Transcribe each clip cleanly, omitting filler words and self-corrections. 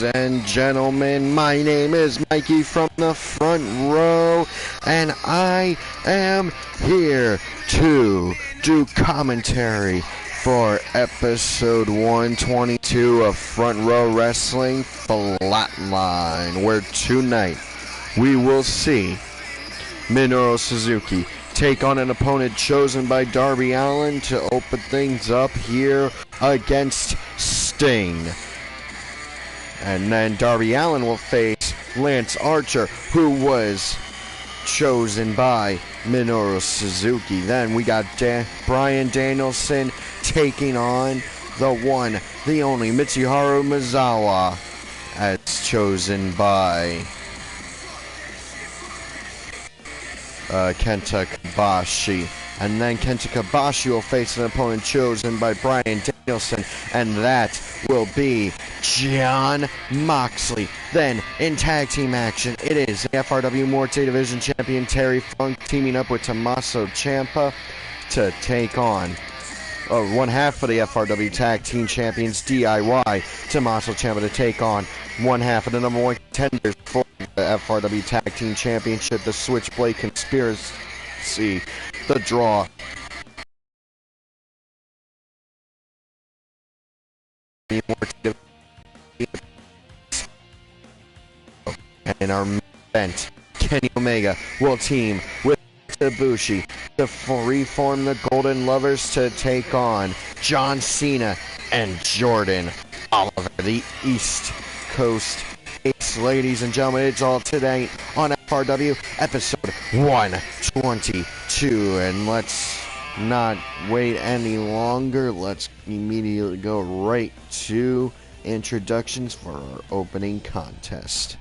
and gentlemen, my name is Mikey from the front row, and I am here to do commentary for episode 122 of Front Row Wrestling Flatline, where tonight we will see Minoru Suzuki take on an opponent chosen by Darby Allin to open things up here against Sting. And then Darby Allin will face Lance Archer, who was chosen by Minoru Suzuki. Then we got Bryan Danielson taking on the one, the only Mitsuharu Misawa, as chosen by Kenta Kobashi. And then Kenta Kobashi will face an opponent chosen by Bryan Danielson, and that will be Jon Moxley. Then, in tag team action, it is the FRW Morte Division Champion Terry Funk teaming up with Tommaso Ciampa to take on one half of the FRW Tag Team Champions, DIY. Tommaso Ciampa to take on one half of the number one contenders for the FRW Tag Team Championship, the Switchblade Conspiracy. The draw. And in our main event, Kenny Omega will team with Ibushi to reform the Golden Lovers to take on John Cena and Jordan Oliver, the East Coast Ace. Ladies and gentlemen, it's all today on FRW episode 122, and let's not wait any longer. Let's immediately go right to introductions for our opening contest.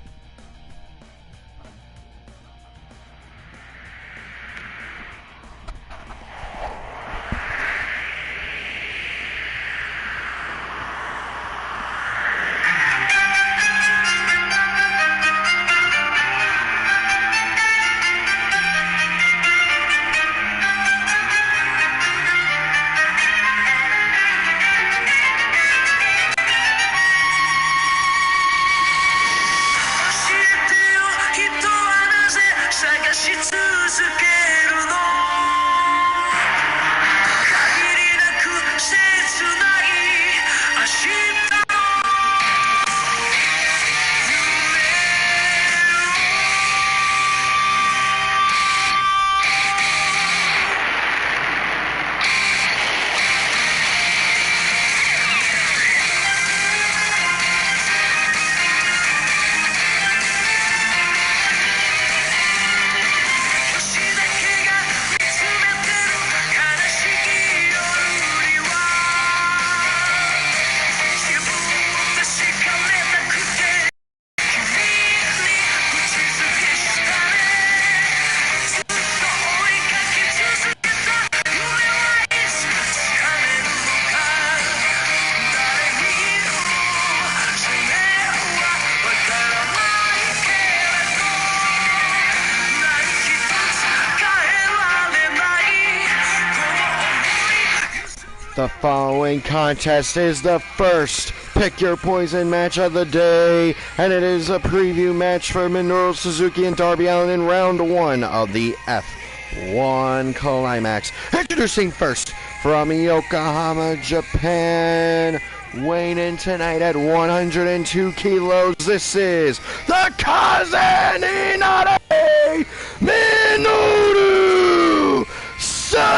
The following contest is the first Pick Your Poison match of the day, and it is a preview match for Minoru Suzuki and Darby Allin in round one of the F-1 Climax. Introducing first from Yokohama, Japan, weighing in tonight at 102 kilos, this is the Kazen Inare Minoru Suzuki!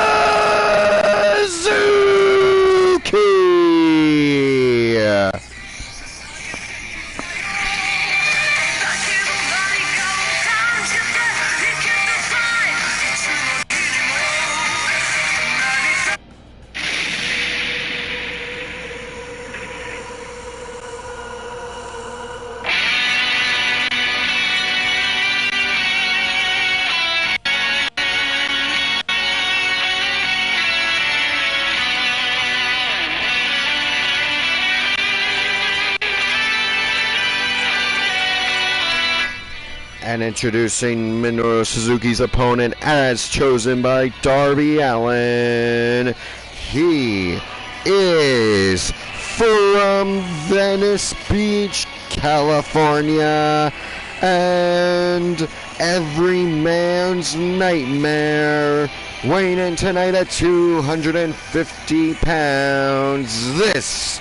And introducing Minoru Suzuki's opponent as chosen by Darby Allin, he is from Venice Beach, California, and every man's nightmare, weighing in tonight at 250 pounds, this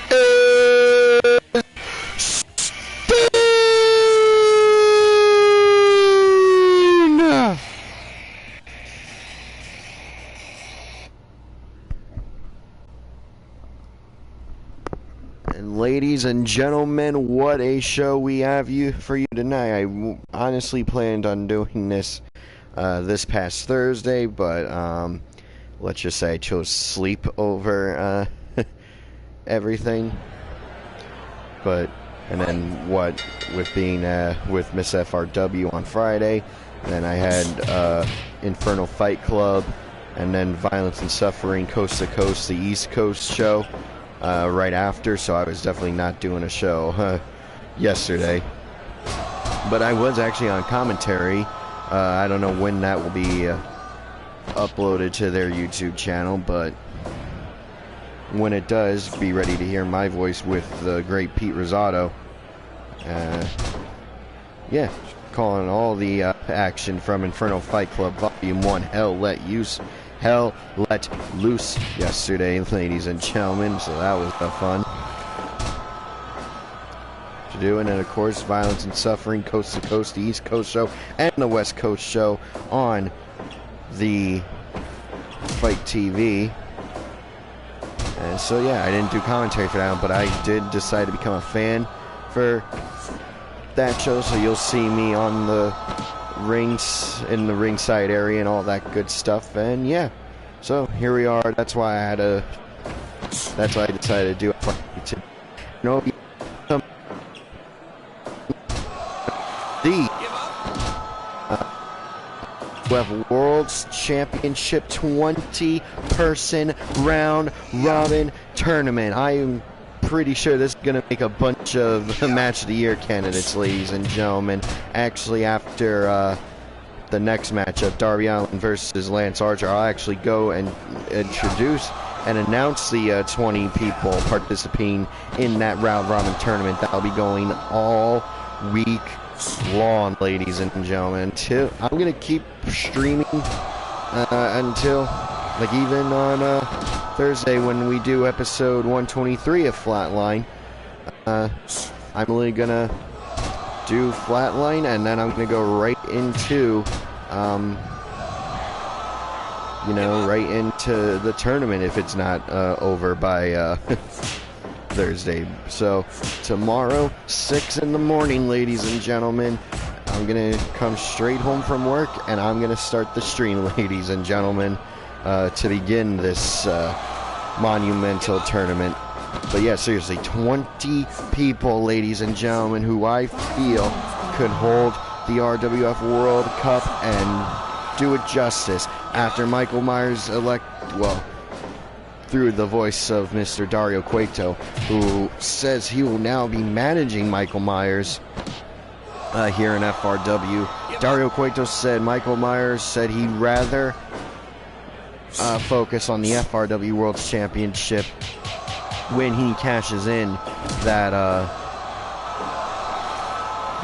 is Steen! And ladies and gentlemen, what a show we have for you tonight. I honestly planned on doing this this past Thursday, but let's just say I chose sleep over everything. And then what with being with Miss FRW on Friday, then I had Infernal Fight Club, and then Violence and Suffering Coast to Coast, the East Coast show. Right after, so I was definitely not doing a show yesterday. But I was actually on commentary. I don't know when that will be uploaded to their YouTube channel, but when it does, be ready to hear my voice with the great Pete Rosado. Yeah, calling all the action from Infernal Fight Club Volume 1, Hell Let Loose yesterday, ladies and gentlemen, so that was fun to do. And then, of course, Violence and Suffering, Coast to Coast, the East Coast show, and the West Coast show on the Fight TV. And so, yeah, I didn't do commentary for that one, but I did decide to become a fan for that show, so you'll see me on the rings, in the ringside area and all that good stuff. And yeah, so here we are. That's why I decided to do it for you. The World's Championship 20-person round robin tournament. I am pretty sure this is going to make a bunch of match of the year candidates, ladies and gentlemen. Actually, after the next matchup, Darby Allin versus Lance Archer, I'll actually go and introduce and announce the 20 people participating in that round robin tournament. That'll be going all week long, ladies and gentlemen. I'm going to keep streaming until, like, even on Thursday when we do episode 123 of Flatline. I'm only gonna do Flatline, and then I'm gonna go right into right into the tournament if it's not over by Thursday. So tomorrow, 6 in the morning, ladies and gentlemen, I'm gonna come straight home from work and I'm gonna start the stream, ladies and gentlemen, to begin this monumental tournament. But yeah, seriously, 20 people, ladies and gentlemen, who I feel could hold the RWF World Cup and do it justice. After Michael Myers through the voice of Mr. Dario Cueto, who says he will now be managing Michael Myers here in FRW. Dario Cueto said Michael Myers said he'd rather focus on the FRW World Championship when he cashes in that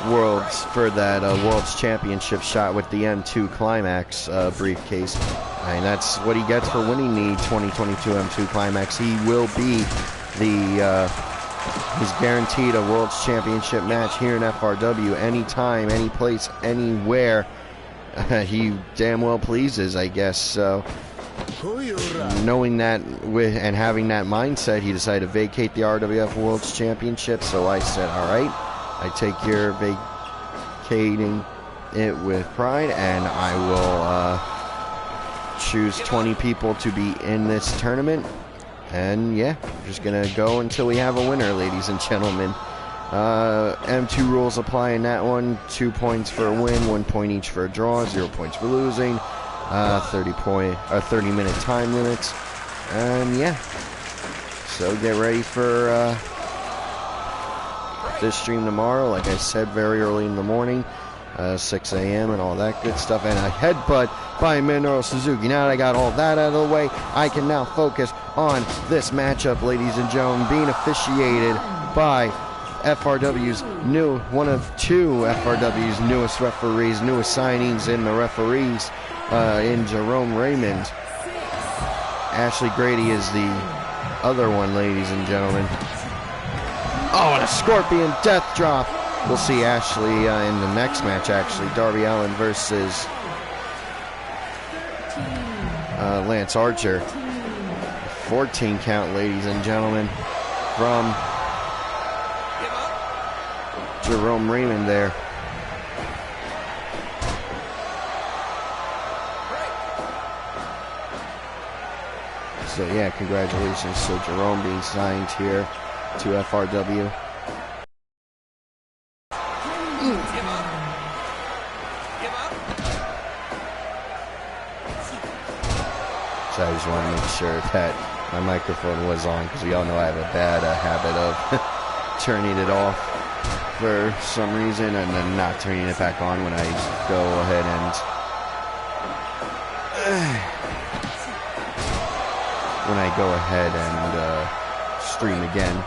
World's Championship shot with the M2 Climax briefcase. And that's what he gets for winning the 2022 M2 Climax. He will be he's guaranteed a World's Championship match here in FRW anytime, any place, anywhere he damn well pleases, I guess. So knowing that and having that mindset, he decided to vacate the RWF World's Championship. So I said, all right, I take your vacating it with pride, and I will choose 20 people to be in this tournament. And yeah, we're just gonna go until we have a winner, ladies and gentlemen. M2 rules apply in that one. 2 points for a win, 1 point each for a draw, 0 points for losing. 30-minute time limits. And yeah, so get ready for this stream tomorrow. Like I said, very early in the morning. 6 a.m. and all that good stuff, and a headbutt by Minoru Suzuki. Now that I got all that out of the way, I can now focus on this matchup, ladies and gentlemen, being officiated by FRW's one of two FRW's newest referees, newest signings in the referees, in Jerome Raymond. Ashley Grady is the other one, ladies and gentlemen. Oh, and a Scorpion Death Drop. We'll see Ashley in the next match, actually. Darby Allin versus Lance Archer. 14 count, ladies and gentlemen, from Jerome Raymond there. So yeah, congratulations to Jerome being signed here to FRW. So I just want to make sure that my microphone was on, because we all know I have a bad habit of turning it off for some reason and then not turning it back on when I go ahead and stream again.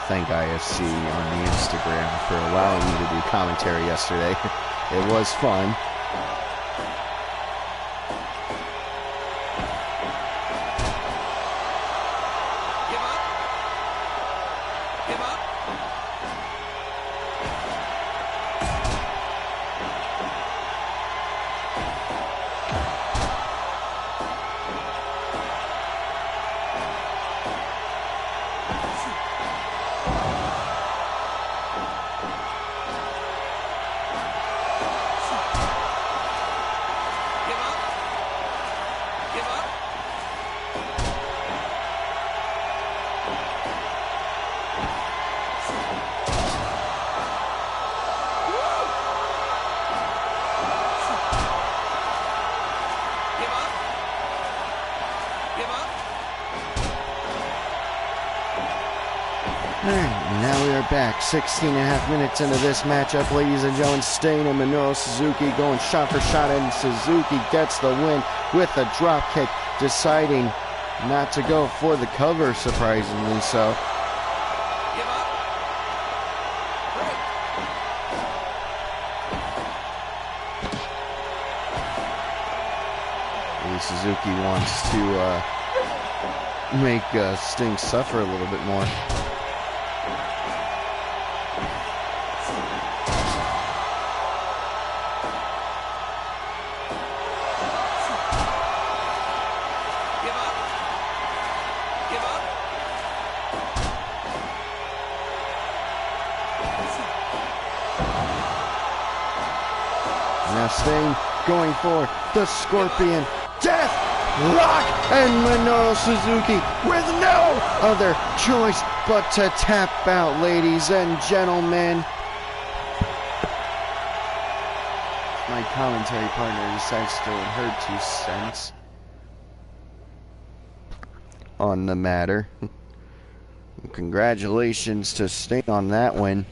Thank ISC on the Instagram for allowing me to do commentary yesterday. It was fun. Now we are back 16 and a half minutes into this matchup, ladies and gentlemen. Stain and Minoru Suzuki going shot for shot, and Suzuki gets the win with a drop kick, deciding not to go for the cover, surprisingly so. Suzuki wants to make Sting suffer a little bit more. Now Sting going for the Scorpion Death Rock, and Minoru Suzuki with no other choice but to tap out, ladies and gentlemen. My commentary partner decides to throw in her 2 cents on the matter. Congratulations to Sting on that win.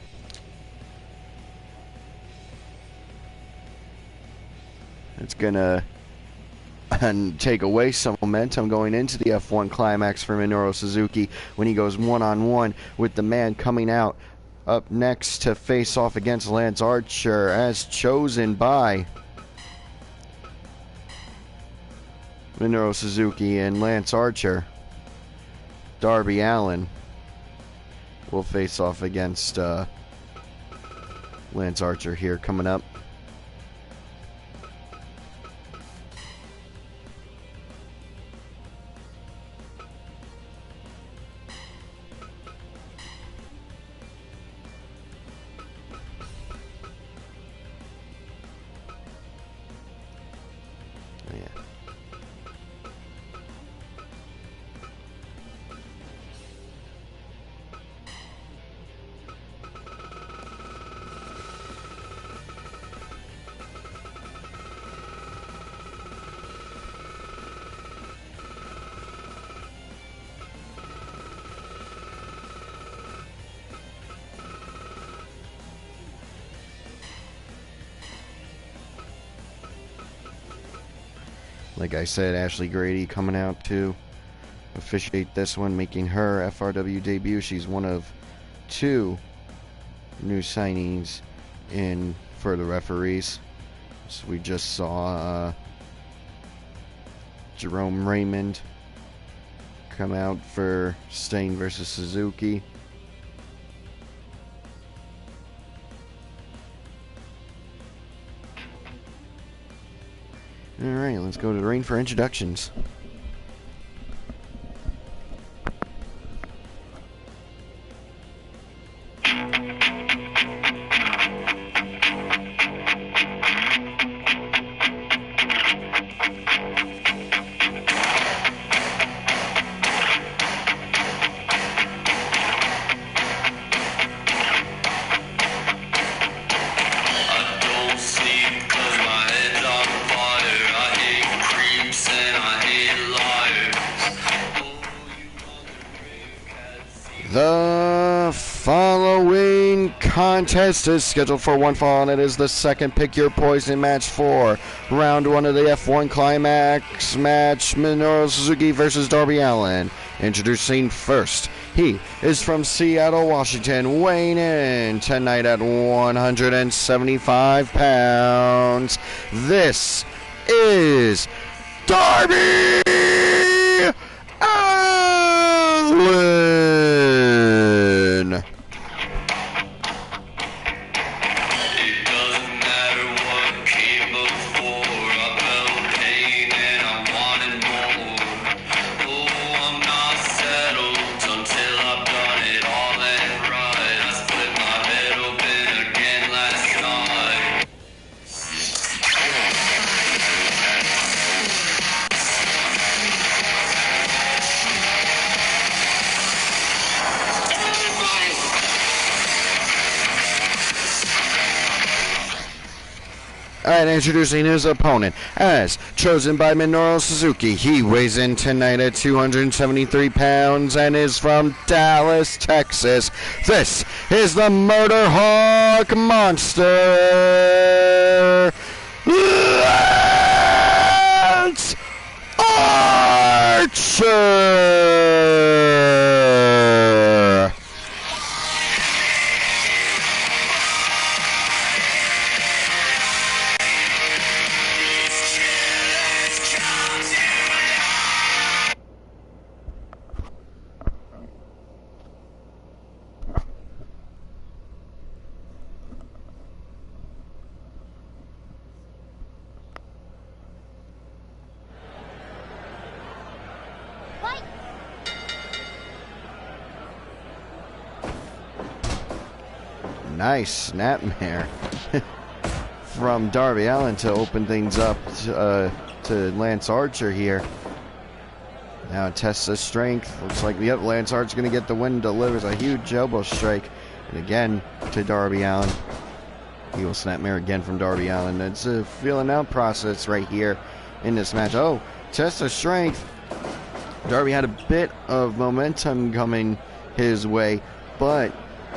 It's gonna take away some momentum going into the F1 Climax for Minoru Suzuki when he goes one-on-one with the man coming out up next to face off against Lance Archer, as chosen by Minoru Suzuki and Lance Archer. Darby Allin will face off against Lance Archer here coming up. Like I said, Ashley Grady coming out to officiate this one, making her FRW debut. She's one of 2 new signings in for the referees. So we just saw Jerome Raymond come out for Sting versus Suzuki. Alright, let's go to the ring for introductions. The following contest is scheduled for one fall, and it is the second Pick Your Poison match for round 1 of the F1 Climax match, Minoru Suzuki versus Darby Allin. Introducing first, he is from Seattle, Washington, weighing in tonight at 175 pounds. This is Darby Allin. Alright, introducing his opponent, as chosen by Minoru Suzuki. He weighs in tonight at 273 pounds and is from Dallas, Texas. This is the Murder Hawk Monster, Lance Archer! Nice snapmare. from Darby Allin to open things up to Lance Archer here. Now tests his strength. Looks like Lance Archer's going to get the win. Delivers a huge elbow strike. And again to Darby Allin. He will snapmare again from Darby Allin. It's a feeling out process right here in this match. Oh, test of strength. Darby had a bit of momentum coming his way, but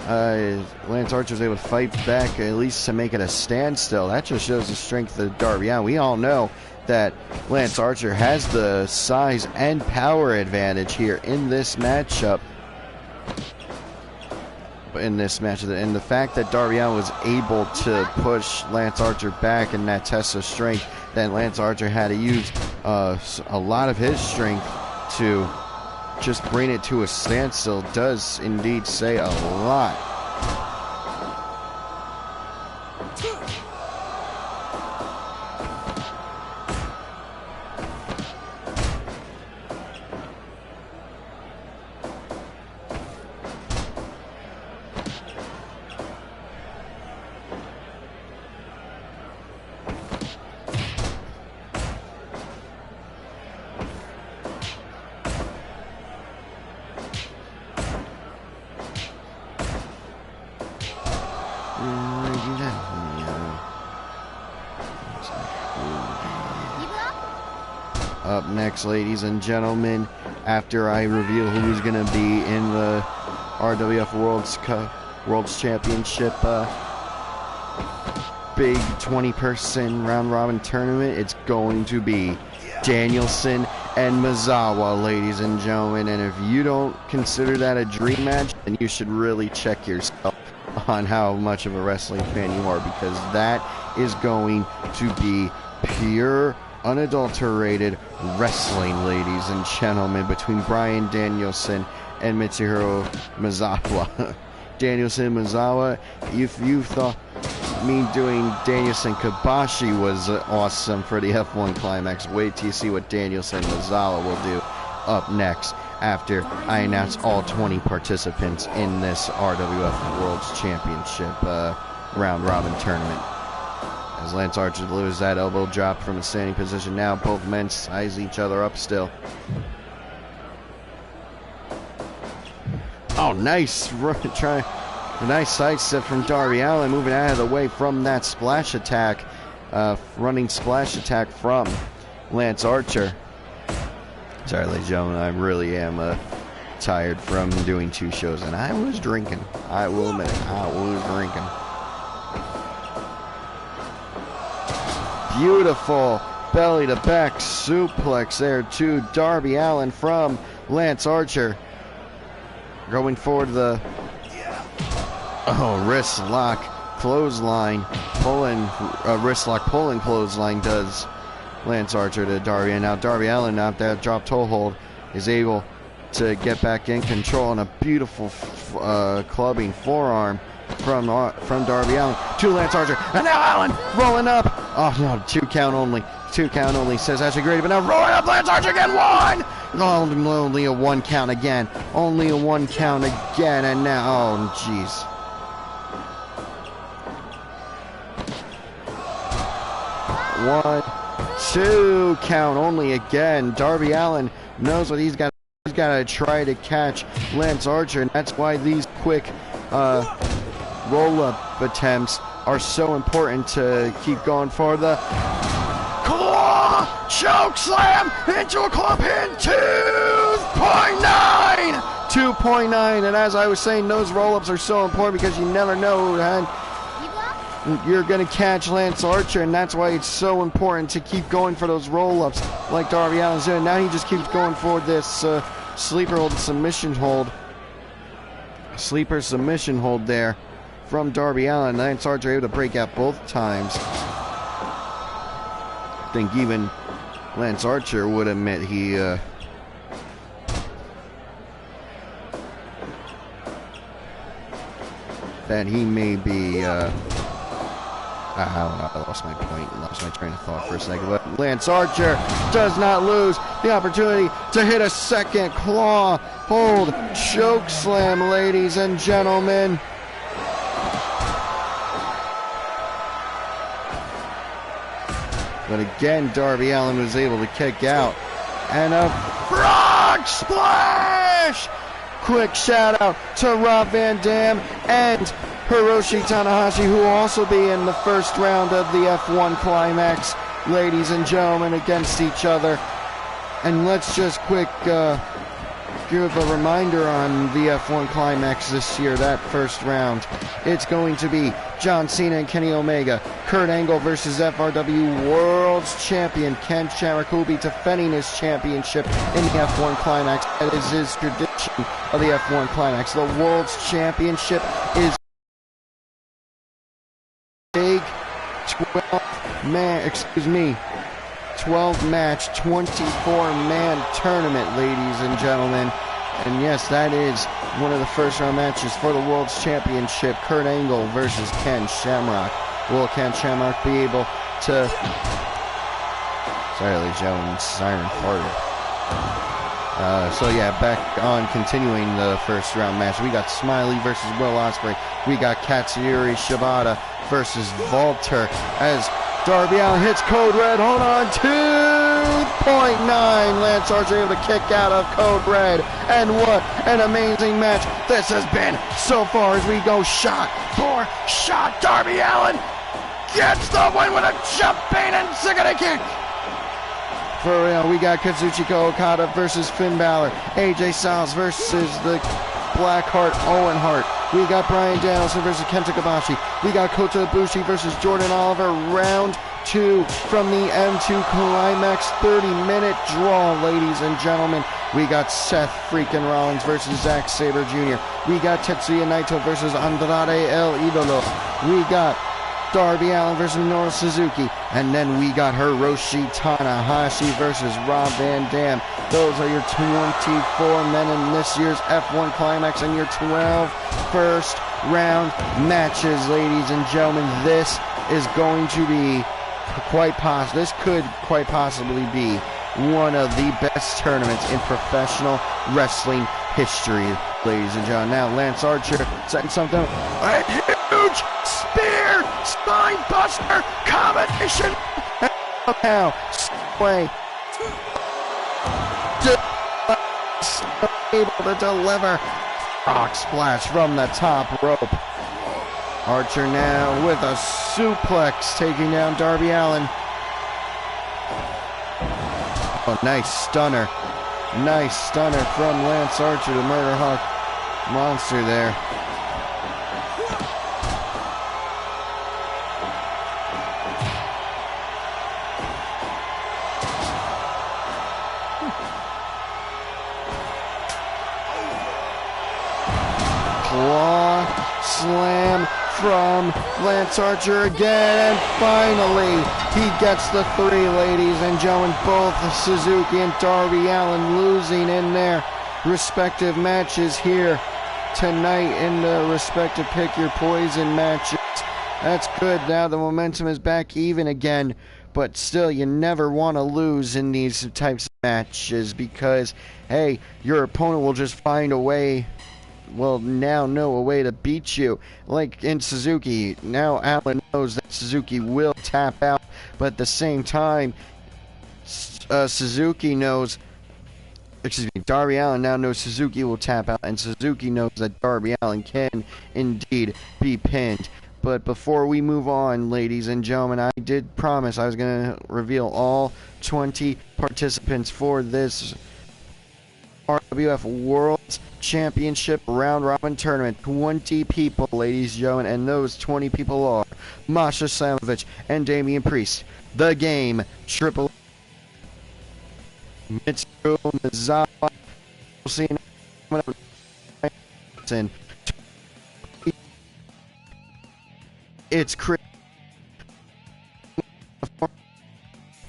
Lance Archer was able to fight back, at least to make it a standstill. That just shows the strength of Darby Allin. We all know that Lance Archer has the size and power advantage here in this matchup. And the fact that Darby Allin was able to push Lance Archer back in that test of strength, then Lance Archer had to use a lot of his strength to just bring it to a standstill, does indeed say a lot. Up next, ladies and gentlemen, after I reveal who's going to be in the RWF World's Championship big 20-person round-robin tournament, it's going to be Danielson and Misawa, ladies and gentlemen. And if you don't consider that a dream match, then you should really check yourself on how much of a wrestling fan you are, because that is going to be pure, unadulterated wrestling, ladies and gentlemen, between Bryan Danielson and Mitsuhiro Misawa. Danielson Misawa, if you thought me doing Danielson Kobashi was awesome for the F-1 Climax, wait till you see what Danielson Misawa will do up next after I announce all 20 participants in this RWF World's Championship round-robin tournament. As Lance Archer delivers that elbow drop from a standing position now, both men size each other up still. Oh, nice nice sidestep from Darby Allin, moving out of the way from that splash attack, running splash attack from Lance Archer. Sorry, ladies and gentlemen, I really am tired from doing 2 shows, and I was drinking. I will admit it, I was drinking. Beautiful belly to back suplex there to Darby Allin from Lance Archer. Going for the wrist lock clothesline, wrist lock pulling clothesline does Lance Archer to Darby. And now Darby Allin, out that drop toe hold, is able to get back in control, and a beautiful clubbing forearm from Darby Allin to Lance Archer. And now Allin rolling up. Oh no, 2 count only. 2 count only, says that's a great, but now rolling up Lance Archer again. 1! Only a 1 count again. Only a 1 count again, and now, oh jeez. One, 2 count only again. Darby Allin knows what he's got. He's got to try to catch Lance Archer, and that's why these quick roll-up attempts are so important to keep going for. The claw choke slam into a claw pin. 2.9, 2.9. And as I was saying, those roll-ups are so important because you never know, and you're going to catch Lance Archer, and that's why it's so important to keep going for those roll-ups like Darby Allin's doing. Now he just keeps going for this sleeper hold, submission hold. Sleeper submission hold there from Darby Allin. Lance Archer able to break out both times. I think even Lance Archer would admit he that he may be I lost my point, lost my train of thought for a second, but Lance Archer does not lose the opportunity to hit a second claw hold choke slam, ladies and But again, Darby Allin was able to kick out. And a frog splash! Quick shout out to Rob Van Dam and Hiroshi Tanahashi, who will also be in the first round of the F1 Climax, ladies and gentlemen, against each other. And let's just quick give a reminder on the F1 Climax this year, that first round. It's going to be John Cena and Kenny Omega, Kurt Angle versus FRW World's Champion Ken Shamrock, who will be defending his championship in the F1 Climax. That is his tradition of the F1 Climax. The World's Championship is big 12-match, 24-man tournament, ladies and gentlemen. And yes, that is one of the first-round matches for the World's Championship. Kurt Angle versus Ken Shamrock. Will Ken Shamrock be able to... Sorry, ladies and gentlemen, siren farted. So yeah, back on continuing the first-round match. We got Smiley versus Will Ospreay. We got Katsuyori Shibata versus Walter as Darby Allin hits Code Red. Hold on, 2.9. Lance Archer able to kick out of Code Red. And what an amazing match this has been so far as we go shot for shot. Darby Allin gets the win with a jumping and Ziggy kick. For real, we got Kazuchika Okada versus Finn Balor. AJ Styles versus the Blackheart Owen Hart. We got Bryan Danielson versus Kenta Kobashi. We got Kota Ibushi versus Jordan Oliver. Round 2 from the M2 Climax 30-minute draw, ladies and gentlemen. We got Seth freaking Rollins versus Zack Sabre Jr. We got Tetsuya Naito versus Andrade El Idolo. We got Darby Allin versus Minoru Suzuki. And then we got Hiroshi Tanahashi versus Rob Van Dam. Those are your 24 men in this year's F1 Climax and your 12 first round matches, ladies and gentlemen. This is going to be this could quite possibly be one of the best tournaments in professional wrestling history, ladies and gentlemen. Now, Lance Archer setting something. A huge spear, spine buster combination. Now, way able to deliver rock splash from the top rope. Archer now with a suplex taking down Darby Allin. Oh, nice stunner. Nice stunner from Lance Archer, the Murder Hawk monster there. Claw slam from Lance Archer again, and finally he gets the 3, ladies and gentlemen. Both Suzuki and Darby Allin losing in their respective matches here tonight in the respective Pick Your Poison matches. That's good. Now the momentum is back even again, but still, you never want to lose in these types of matches because, hey, your opponent will just find a way. Will now know a way to beat you. Like in Suzuki, now Allin knows that Suzuki will tap out, but at the same time, Darby Allin now knows Suzuki will tap out, and Suzuki knows that Darby Allin can indeed be pinned. But before we move on, ladies and gentlemen, I did promise I was going to reveal all 20 participants for this RWF World Championship Round Robin Tournament. 20 people, ladies and gentlemen, and those 20 people are Masha Slamovich and Damian Priest. The Game, Triple Mitsuru Mizawa, it's Chris,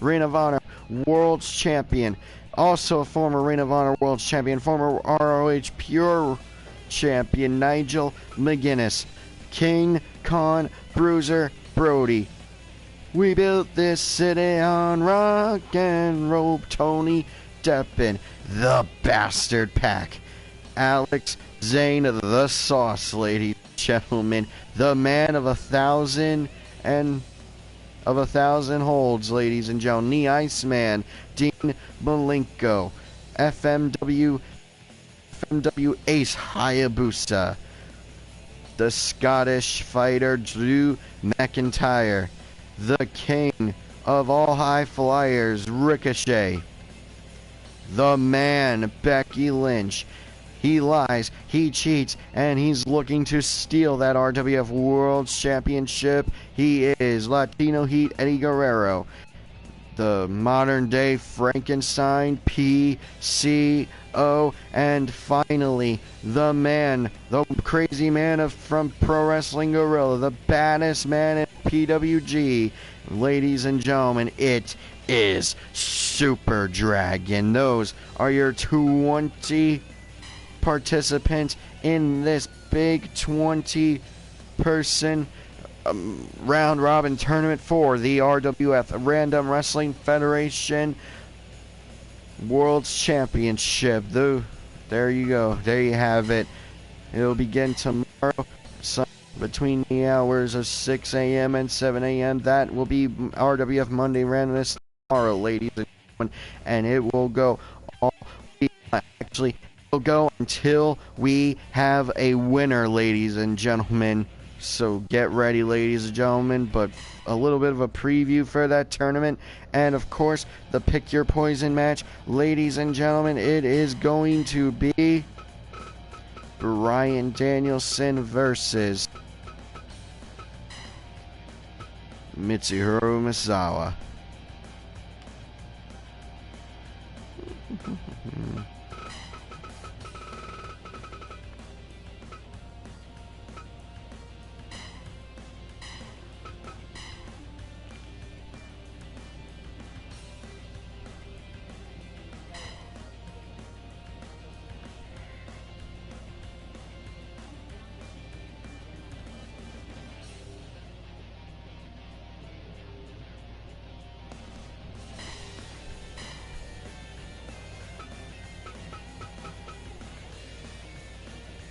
Ring of Honor World's Champion. Also a former Ring of Honor World Champion, former ROH Pure Champion, Nigel McGuinness. King Khan Bruiser Brody. We built this city on rock and roll. Tony Deppen, the Bastard Pack. Alex Zane, the Sauce, ladies and gentlemen. The man of 1,000 and of 1,000 holds, ladies and gentlemen. The Iceman, Dean Malenko. FMW Ace Hayabusa. The Scottish fighter Drew McIntyre. The king of all high flyers, Ricochet. The man, Becky Lynch. He lies, he cheats, and he's looking to steal that RWF World Championship. He is Latino Heat Eddie Guerrero. The modern day Frankenstein, PCO, and finally, the man, the crazy man from Pro Wrestling Guerrilla, the baddest man in PWG. Ladies and gentlemen, it is Super Dragon. Those are your 20 participants in this big 20-person round robin tournament for the RWF Random Wrestling Federation World's Championship. There you go. There you have it. It'll begin tomorrow between the hours of 6 a.m. and 7 a.m. That will be RWF Monday Randomness tomorrow, ladies and gentlemen, and it will go all actually it'll go until we have a winner, ladies and gentlemen. So get ready, ladies and gentlemen, but a little bit of a preview for that tournament. And of course, the Pick Your Poison match, ladies and gentlemen, it is going to be Bryan Danielson versus Mitsuhiro Misawa.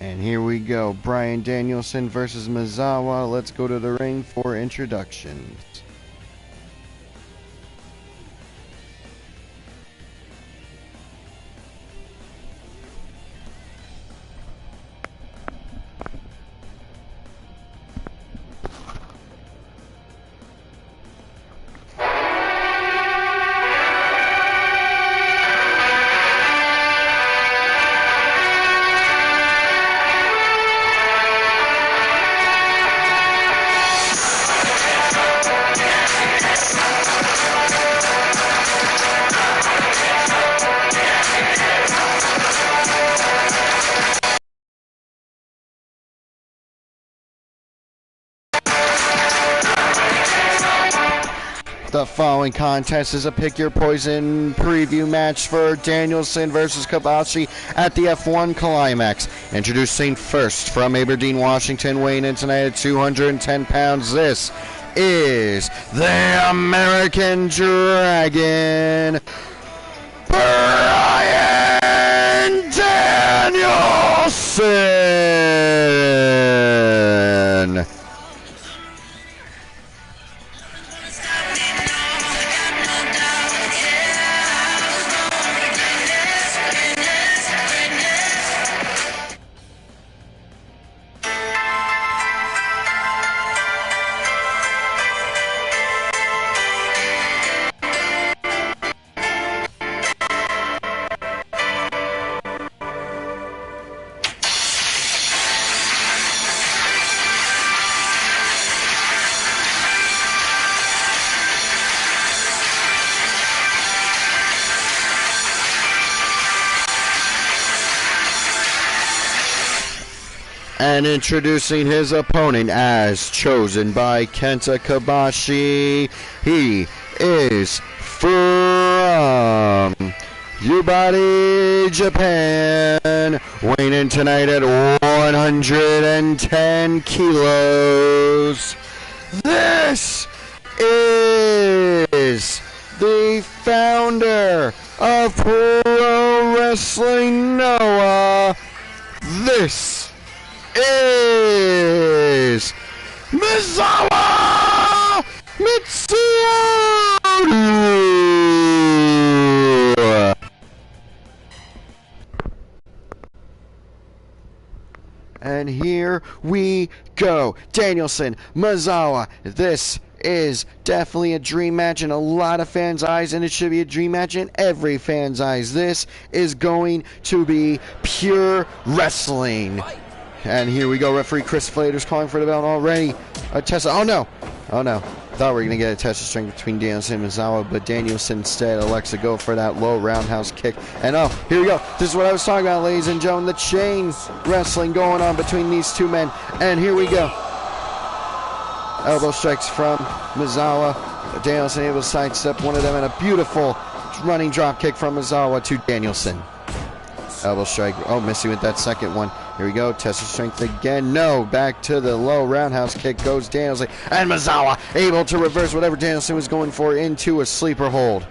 And here we go, Bryan Danielson versus Misawa. Let's go to the ring for introductions. The following contest is a Pick Your Poison preview match for Danielson versus Kobashi at the F-1 Climax. Introducing first from Aberdeen, Washington, weighing in tonight at 210 pounds. This is the American Dragon, Bryan Danielson. And introducing his opponent as chosen by Kenta Kobashi, he is from Yubari, Japan, weighing in tonight at 110 kilos. This is the founder of Pro Wrestling Noah. This is Misawa Mitsuhiro here we go. Danielson, Misawa. This is definitely a dream match in a lot of fans' eyes, and it should be a dream match in every fan's eyes. This is going to be pure wrestling. And here we go. Referee Chris Flater's calling for the bell already. Tessa. Oh no. Oh no. Thought we were going to get a test of strength between Danielson and Misawa, but Danielson instead elects to go for that low roundhouse kick. And oh, here we go. This is what I was talking about, ladies and gentlemen. The chain wrestling going on between these two men. And here we go. Elbow strikes from Misawa. Danielson able to sidestep one of them, and a beautiful running drop kick from Misawa to Danielson. Elbow strike. Oh, missing with that second one. Here we go. Test of strength again. No. Back to the low roundhouse kick goes Danielson. And Misawa able to reverse whatever Danielson was going for into a sleeper hold.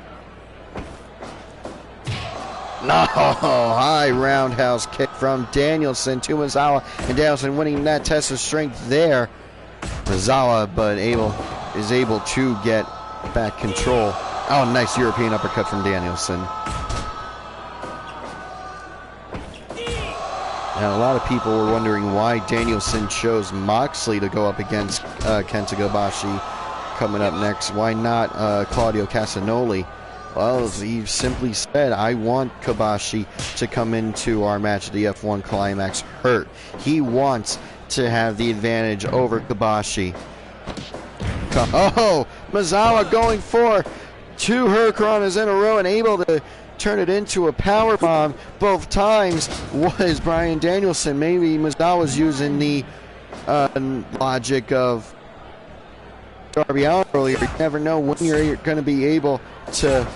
No. High roundhouse kick from Danielson to Misawa. And Danielson winning that test of strength there. Misawa, but is able to get back control. Oh, nice European uppercut from Danielson. Now, a lot of people were wondering why Danielson chose Moxley to go up against Kenta Kobashi coming up next. Why not Claudio Castagnoli? Well, he simply said, I want Kobashi to come into our match at the F-1 Climax hurt. He wants to have the advantage over Kobashi. Oh, Misawa going for 2 Hurricanranas in a row and able to turn it into a power bomb both times. Was Bryan Danielson. Maybe Misawa was using the logic of Darby Allin earlier. You never know when you're going to be able to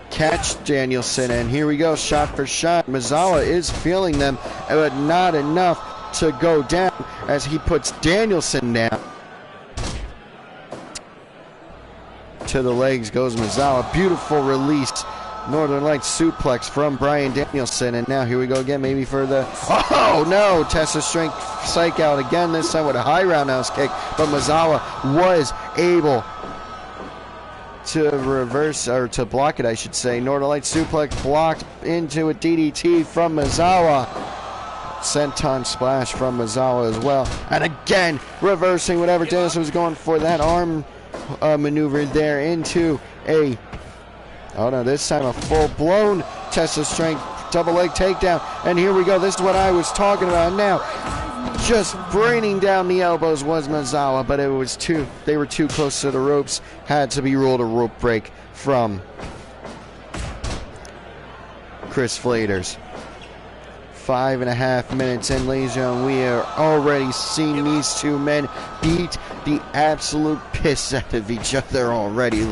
catch Danielson. And here we go, shot for shot. Misawa is feeling them, but not enough to go down as he puts Danielson down. To the legs goes Misawa. Beautiful release. Northern Lights suplex from Bryan Danielson. And now here we go again, maybe for the... Oh, no! Test of strength psych out again, this time with a high roundhouse kick. But Misawa was able to reverse, or to block it, I should say. Northern Lights suplex blocked into a DDT from Misawa. Senton splash from Misawa as well. And again, reversing whatever Danielson was going for. That arm maneuver there into a... Oh no, this time a full-blown test of strength, double leg takedown. And here we go, this is what I was talking about now. Just braining down the elbows was Misawa, but it was they were too close to the ropes. Had to be ruled a rope break from Chris Flaters. 5.5 minutes in, ladies and gentlemen, we are already seeing these two men beat the absolute piss out of each other already,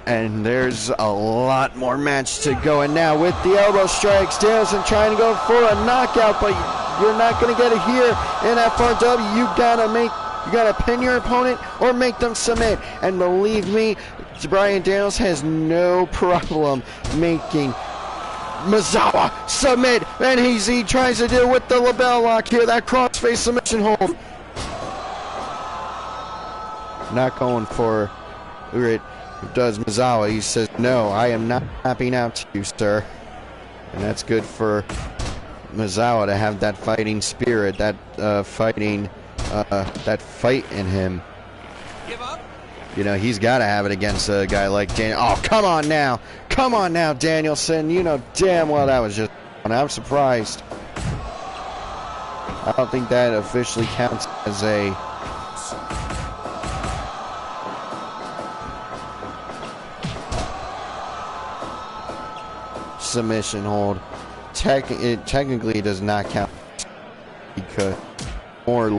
and there's a lot more match to go. And now with the elbow strikes, Danielson trying to go for a knockout, but you're not going to get it here in FRW. You gotta pin your opponent or make them submit. And believe me, Bryan Danielson has no problem making Misawa submit, and he tries to do it with the label lock here, that crossface submission hold. Not going for it. Does Misawa. He says, no, I am not tapping out to you, sir. And that's good for Misawa to have that fighting spirit, that fight in him. Give up? You know, he's got to have it against a guy like Daniel. Oh, come on now, Danielson. You know damn well that was just... I'm surprised. I don't think that officially counts as a... submission hold. Technically it does not count because more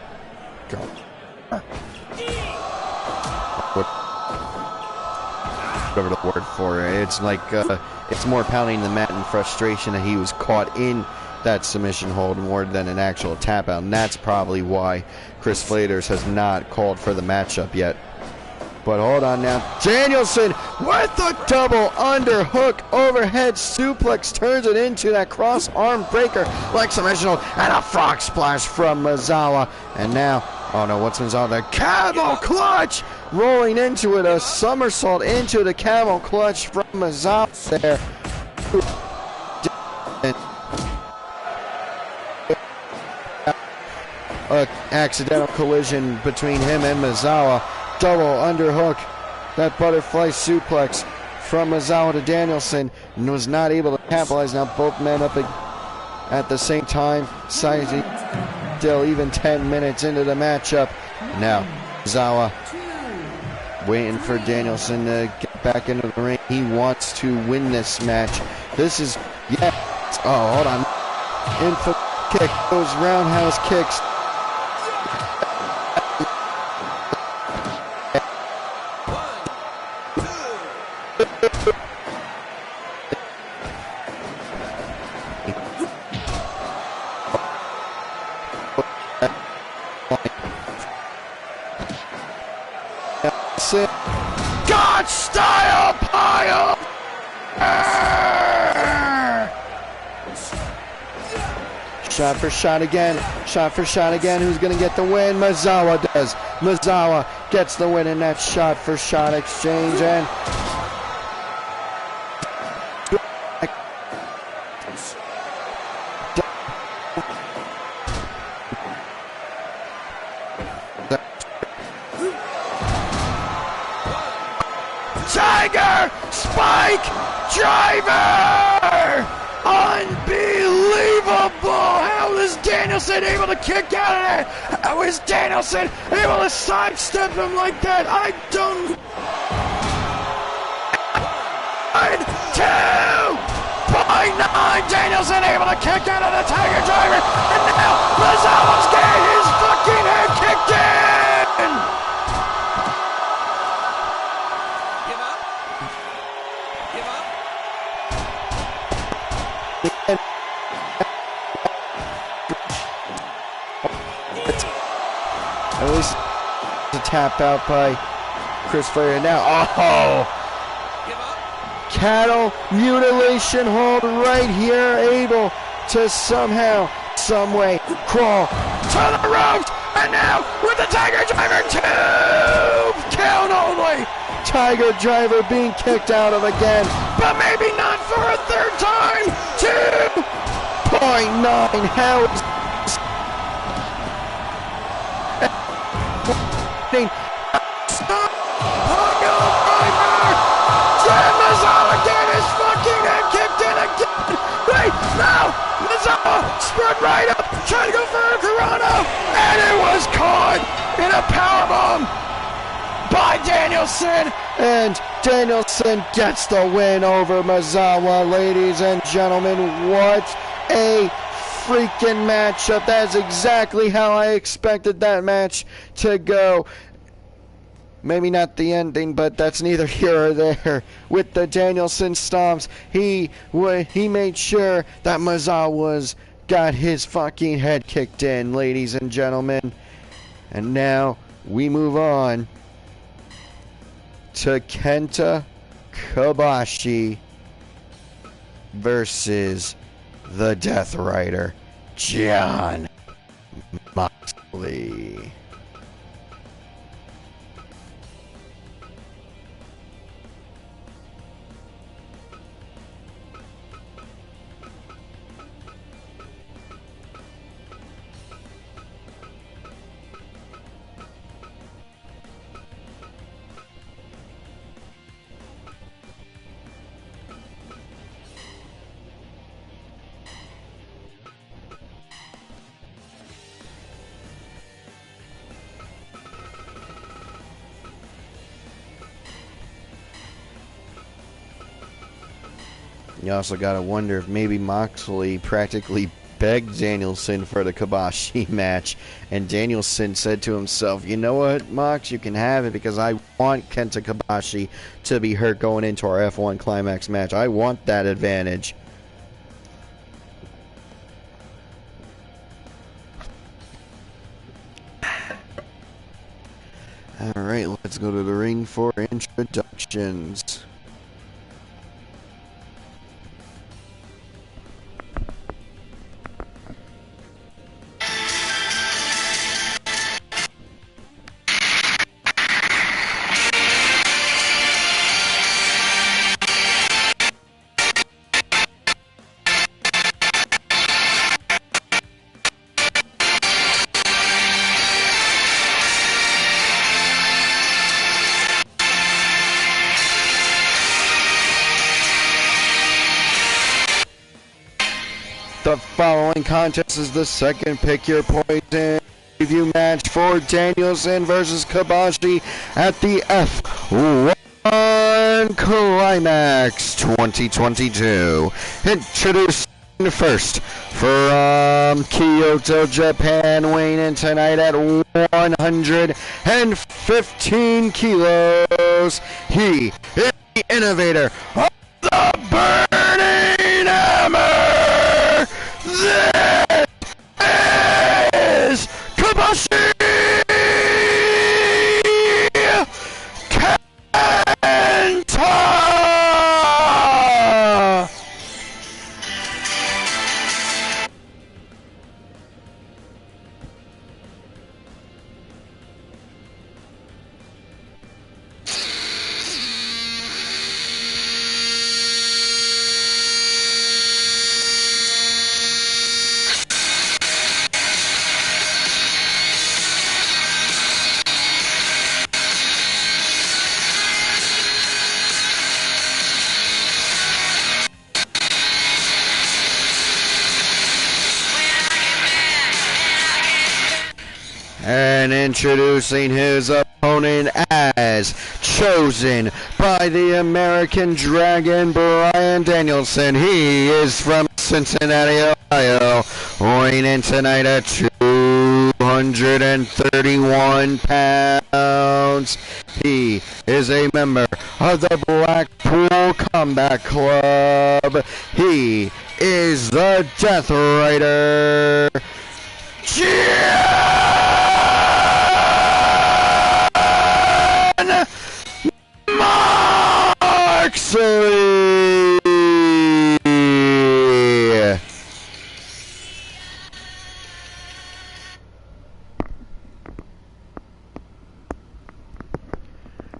whatever the word for it. It's like it's more pounding the mat in frustration that he was caught in that submission hold more than an actual tap out, and that's probably why Chris Flaters has not called for the matchup yet. But hold on now. Danielson with the double underhook overhead suplex turns it into that cross arm breaker like submission hold, and a frog splash from Misawa. And now, oh no, what's Misawa? The camel clutch rolling into it, a somersault into the camel clutch from Misawa there. an accidental collision between him and Misawa. Double underhook. That butterfly suplex from Misawa to Danielson, and was not able to capitalize. Now both men up at the same time. Still even 10 minutes into the matchup. Now Misawa waiting for Danielson to get back into the ring. He wants to win this match. This is, yeah. Oh, hold on. Infamous kick. Those roundhouse kicks. God style pile. Shot for shot again. Shot for shot again. Who's going to get the win? Misawa does. Misawa gets the win in that shot for shot exchange. And Tiger Spike Driver! Unbelievable! How is Danielson able to kick out of there? How is Danielson able to sidestep him like that? I don't... 2.9! Danielson able to kick out of the Tiger Driver, and now Misawa's getting his fucking head kicked in! At least a tap out by Chris Flair. Now, oh! Cattle mutilation hold right here, able to somehow, some way, crawl to the ropes, and now with the Tiger Driver, 2 count only. Tiger Driver being kicked out of again, but maybe not for a third time. 2.9. How is Misawa get his fucking head kicked in again. Wait, no! Misawa spread right up, trying to go for a Corona, and it was caught in a powerbomb by Danielson, and Danielson gets the win over Misawa. Ladies and gentlemen, what a freaking matchup. That's exactly how I expected that match to go. Maybe not the ending, but that's neither here or there. With the Danielson stomps, he made sure that Misawa got his fucking head kicked in, ladies and gentlemen. And now we move on to Kenta Kobashi versus the Death Rider, Jon Moxley. You also gotta wonder if maybe Moxley practically begged Danielson for the Kobashi match, and Danielson said to himself, you know what, Mox, you can have it because I want Kenta Kobashi to be hurt going into our F-1 Climax match. I want that advantage. Alright, let's go to the ring for introductions. contest is the second Pick Your Poison preview match for Danielson versus Kobashi at the F-1 Climax 2022. Introducing first from Kyoto, Japan, weighing in tonight at 115 kilos. He is the innovator of the Burning Hammer. This is Kobashi Kenta! And introducing his opponent as chosen by the American Dragon, Bryan Danielson. He is from Cincinnati, Ohio, weighing in tonight at 231 pounds. He is a member of the Blackpool Combat Club. He is the Death Rider. Moxley!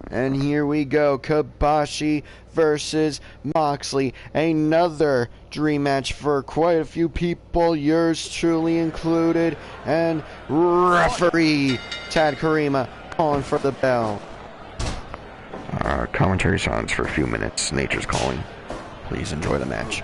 And here we go, Kobashi versus Moxley. Another dream match for quite a few people, yours truly included. And referee Tad Karima calling for the bell. Commentary silence for a few minutes. Nature's calling. Please enjoy the match.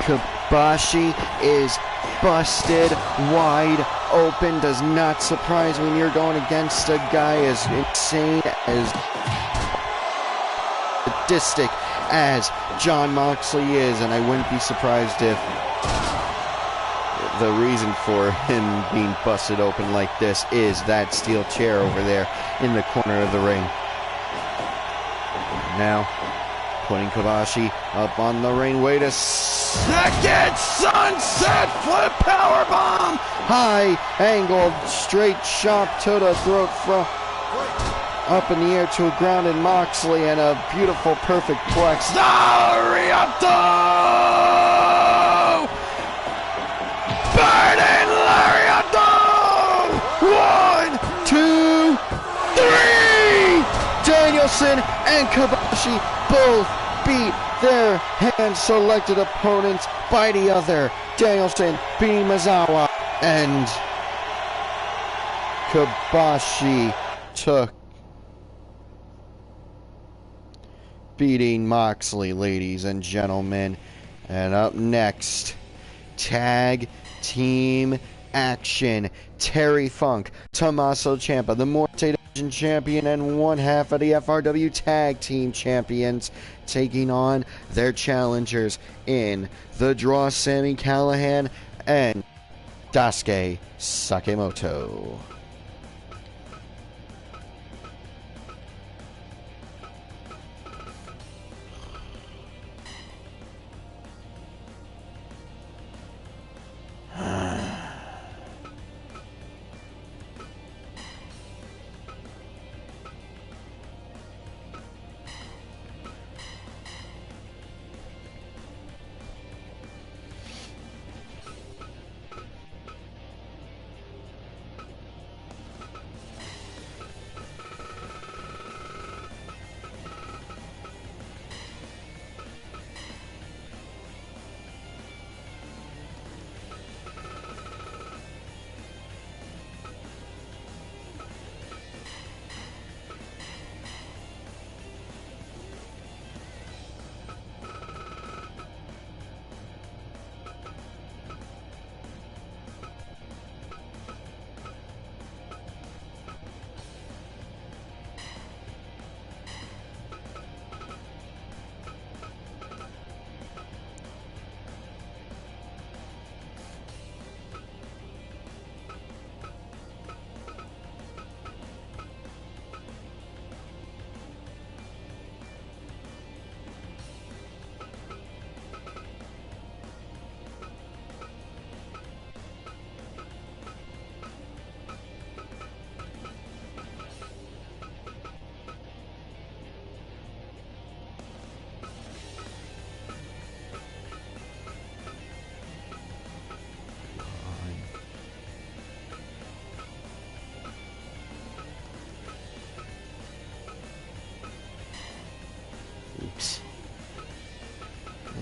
Kibashi is busted wide open. Does not surprise when you're going against a guy as insane, as sadistic as Jon Moxley is, and I wouldn't be surprised if the reason for him being busted open like this is that steel chair over there in the corner of the ring. Now, putting Kibashi up on the ring. Wait a second! Sunset flip powerbomb! High angled straight chop to the throat from up in the air to a grounded Moxley, and a beautiful perfect plex. Lariato! Burning Lariato! 1, 2, 3! Danielson and Kibashi both beat their hand-selected opponents by the other. Danielson beating Misawa, and Kibashi took beating Moxley, ladies and gentlemen. And up next, tag team action. Terry Funk, Tommaso Ciampa, the Morte Division champion and one half of the FRW Tag Team Champions, taking on their challengers in the draw, Sami Callihan and Daisuke Sakimoto.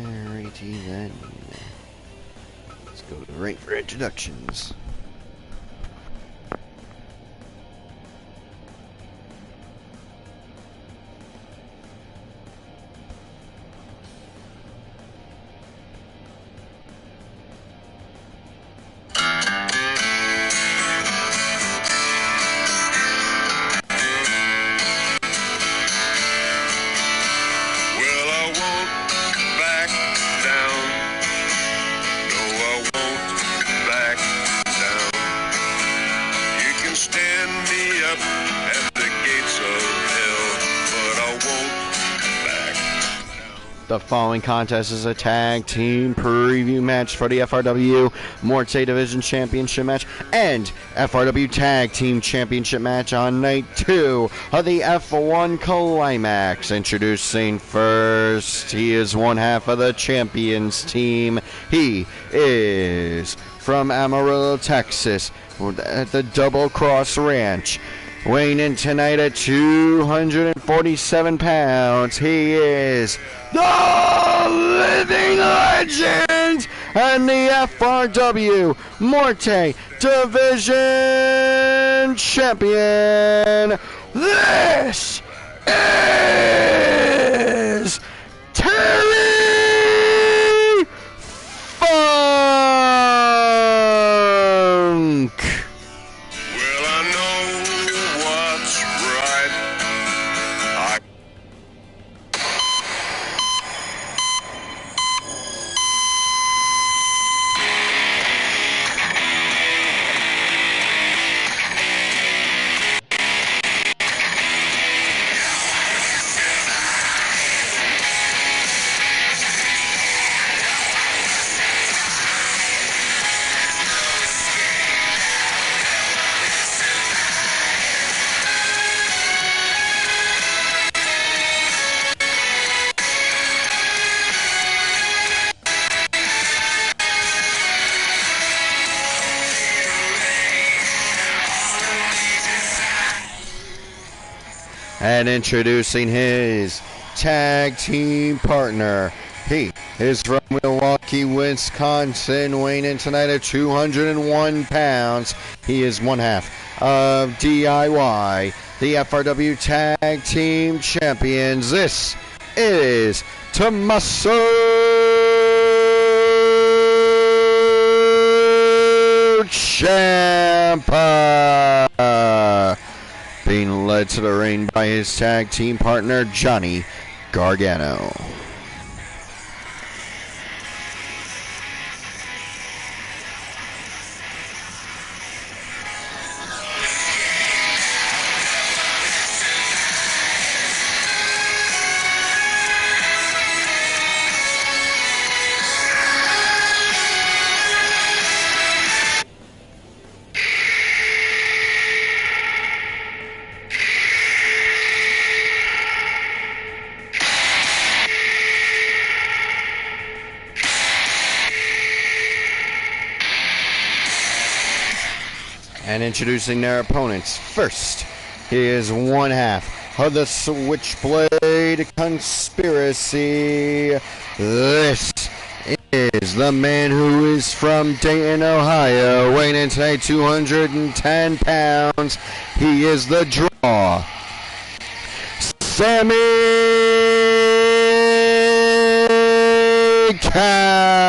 Alrighty then. Let's go to the right for introductions. The following contest is a tag team preview match for the FRW Morte Division Championship match and FRW Tag Team Championship match on night 2 of the F-1 Climax. Introducing first, he is one half of the Champions team. He is from Amarillo, Texas, at the Double Cross Ranch. Weighing in tonight at 247 pounds, he is the living legend and the FRW Morte Division Champion. This is Terry And introducing his tag team partner, he is from Milwaukee, Wisconsin, weighing in tonight at 201 pounds. He is one half of DIY, the FRW Tag Team Champions. This is Tommaso Ciampa, being led to the ring by his tag team partner, Johnny Gargano. And introducing their opponents. First, he is one half of the Switchblade Conspiracy. This is the man who is from Dayton, Ohio, weighing in tonight 210 pounds. He is the Draw, Sami Callihan.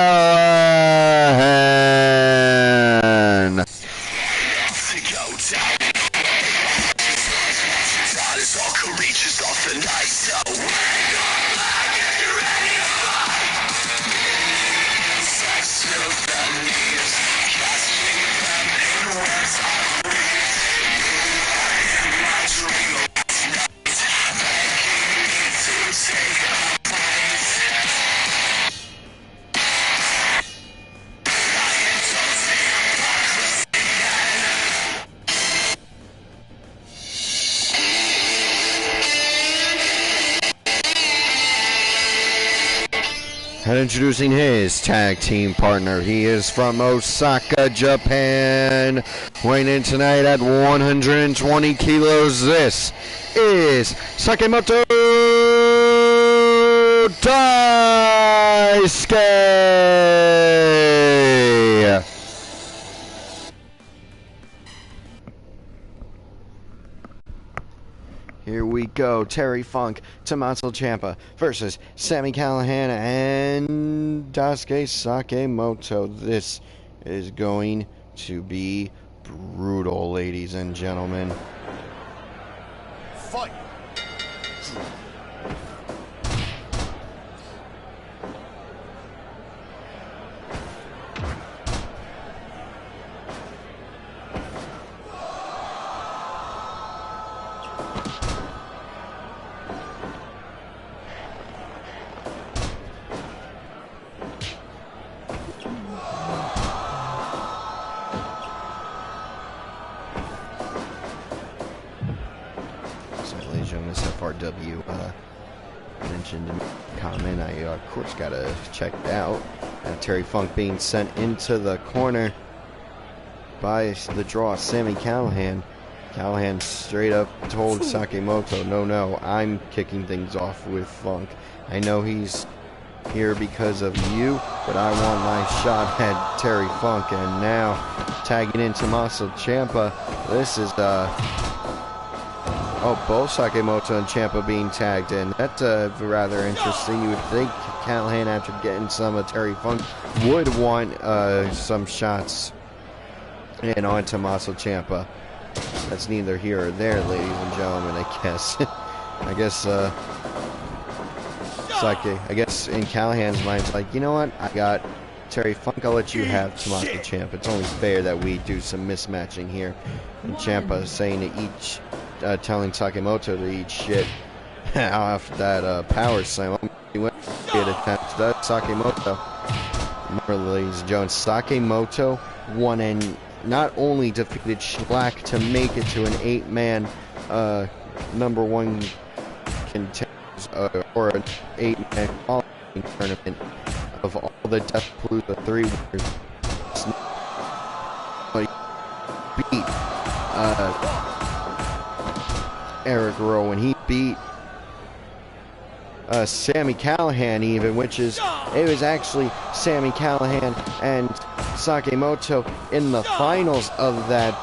And introducing his tag team partner, he is from Osaka, Japan, weighing in tonight at 120 kilos. This is Sakemoto Daisuke. Here we go. Terry Funk, Tommaso Ciampa versus Sami Callihan and Daisuke Sakemoto. This is going to be brutal, ladies and gentlemen. Fight! Ladies and gentlemen, this FRW mentioned in the comment. I, of course, got to check it out. Terry Funk being sent into the corner by the Draw, Sami Callihan. Callihan straight up told Sakemoto, no, I'm kicking things off with Funk. I know he's here because of you, but I want my shot at Terry Funk. And now, tagging in Tommaso Ciampa. This is both Sakemoto and Ciampa being tagged in. That's rather interesting. You would think Callihan, after getting some of Terry Funk, would want some shots in on Tommaso Ciampa. That's neither here or there, ladies and gentlemen, I guess. I guess in Callahan's mind, it's like, you know what? I got Terry Funk, I'll let you have Tommaso Ciampa. It's only fair that we do some mismatching here. And Ciampa saying to each, telling Sakemoto to eat shit off that power slam. He went to attempt that Sakemoto. Remember, ladies and gentlemen, Sakemoto won and not only defeated Schlack to make it to an 8-man #1 contenders or an 8-man qualifying tournament of all the Death Palooza 3 winners. Beat Eric Rowe when he beat Sami Callihan even, which is, it was actually Sami Callihan and Sakemoto in the finals of that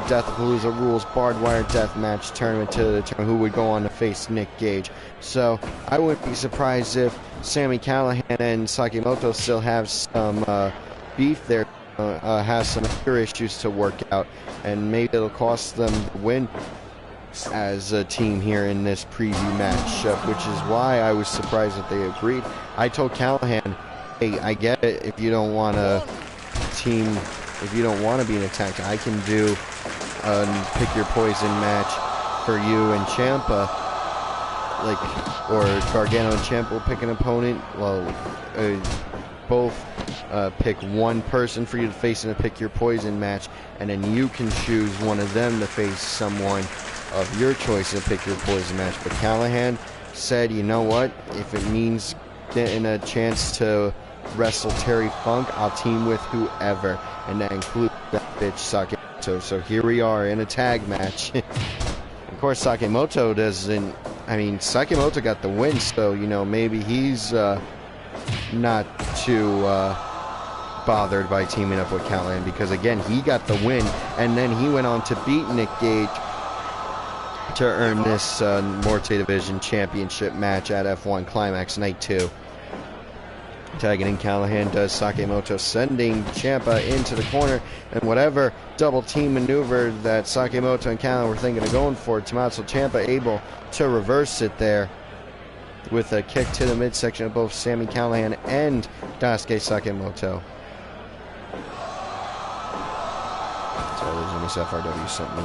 Deathapalooza Rules Barbed Wire Deathmatch tournament to determine who would go on to face Nick Gage. So I wouldn't be surprised if Sami Callihan and Sakemoto still have some beef there, has some other issues to work out, and maybe it'll cost them the win as a team here in this preview matchup, which is why I was surprised that they agreed. I told Callahan, hey, I get it if you don't want to team, if you don't want to be an attack, I can do a pick your poison match for you and Ciampa, like, or Gargano and Ciampa will pick an opponent. Well, both pick one person for you to face in a pick your poison match, and then you can choose one of them to face someone of your choice in a pick your poison match. But Callahan said, you know what, if it means getting a chance to wrestle Terry Funk, I'll team with whoever, and that includes that bitch Sakemoto. So here we are in a tag match. Of course, Sakemoto doesn't, I mean, Sakemoto got the win, so, you know, maybe he's not too bothered by teaming up with Callahan, because again, he got the win, and then he went on to beat Nick Gage to earn this Morte Division Championship match at F-1 Climax Night 2. Tagging in Callahan does Sakemoto, sending Ciampa into the corner, and whatever double team maneuver that Sakemoto and Callahan were thinking of going for, Tommaso Ciampa able to reverse it there with a kick to the midsection of both Sami Callihan and Daisuke Sakemoto. So losing this FRW sent me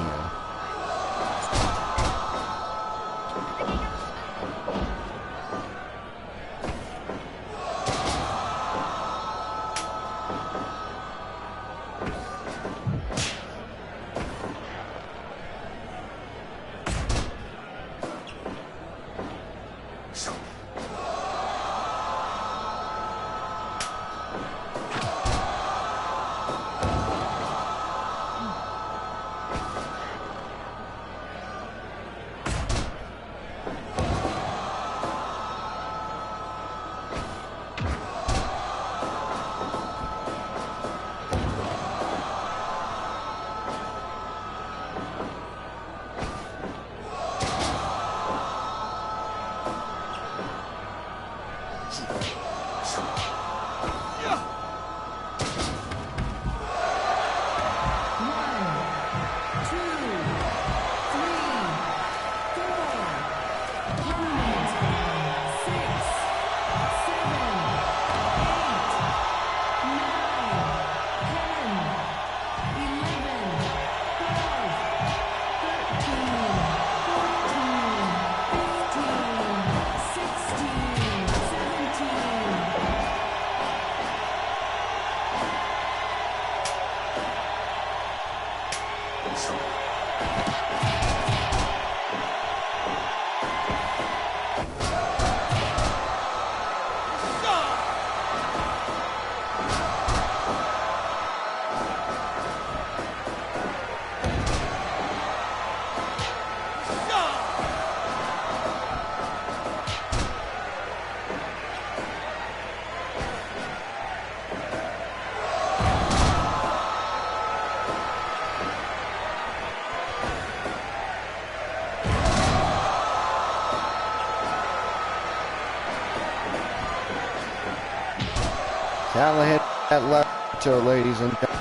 Callahan at left, ladies and gentlemen.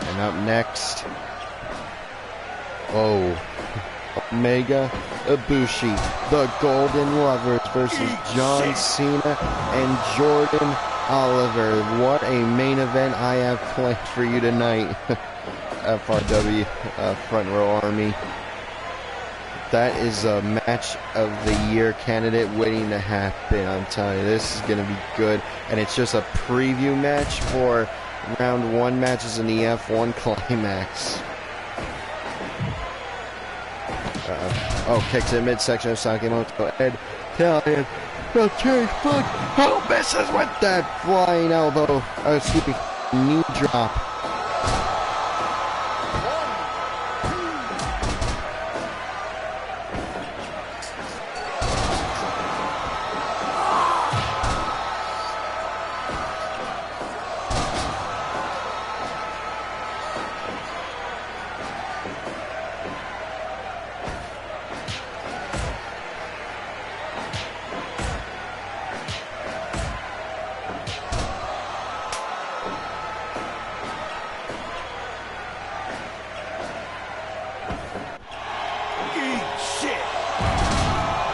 And up next, Omega Ibushi, the Golden Lovers versus John Cena and Jordan Oliver. What a main event I have planned for you tonight. FRW Front Row Army. That is a match of the year candidate waiting to happen. I'm telling you, this is going to be good. And it's just a preview match for round 1 matches in the F-1 Climax. Kick to the midsection of Sakemoto. Ed Callahan. Okay, fuck. Oh, misses with that flying elbow. Excuse me, knee drop.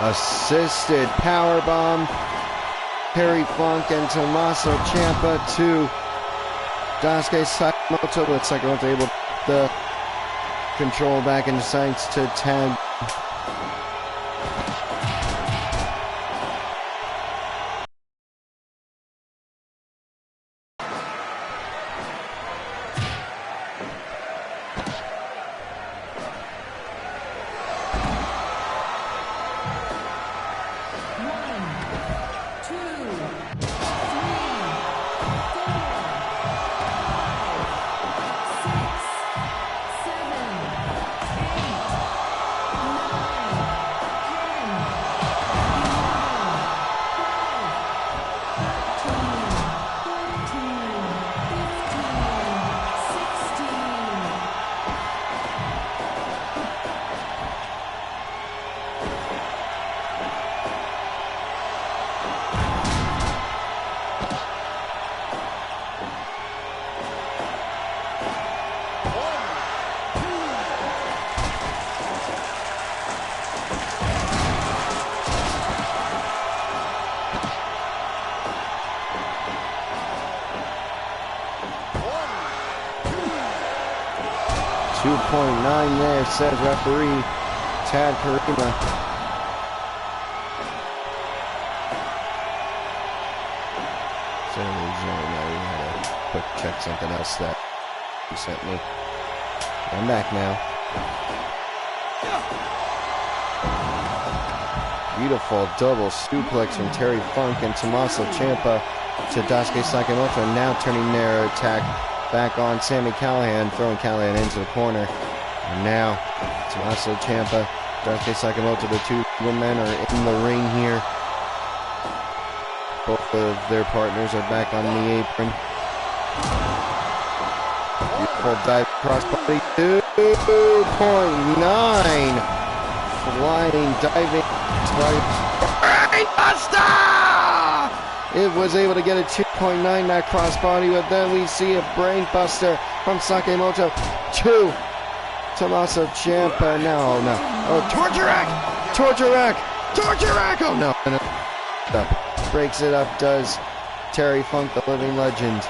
assisted powerbomb. Terry Funk and Tommaso Ciampa to Daisuke Sakamoto, but Sakamoto able to control back and decides to tag. .9 there, says referee Tad Karima. So we had to quick check something else that he sent me. I'm back now. Beautiful double suplex from Terry Funk and Tommaso Ciampa to Daisuke Sakamoto, now turning their attack back on Sami Callihan, throwing Callihan into the corner. And now, Tommaso Ciampa, Daisuke Sakamoto, the two men are in the ring here. Both of their partners are back on the apron. Beautiful dive crossbody, 2.9. Flying, diving, brainbuster! It was able to get a 2.9 that crossbody, but then we see a brainbuster from Sakamoto to Tommaso Ciampa. No, no. Oh, torture rack! Torture rack! Torture rack! Oh, no. Breaks it up, does Terry Funk, the living legend.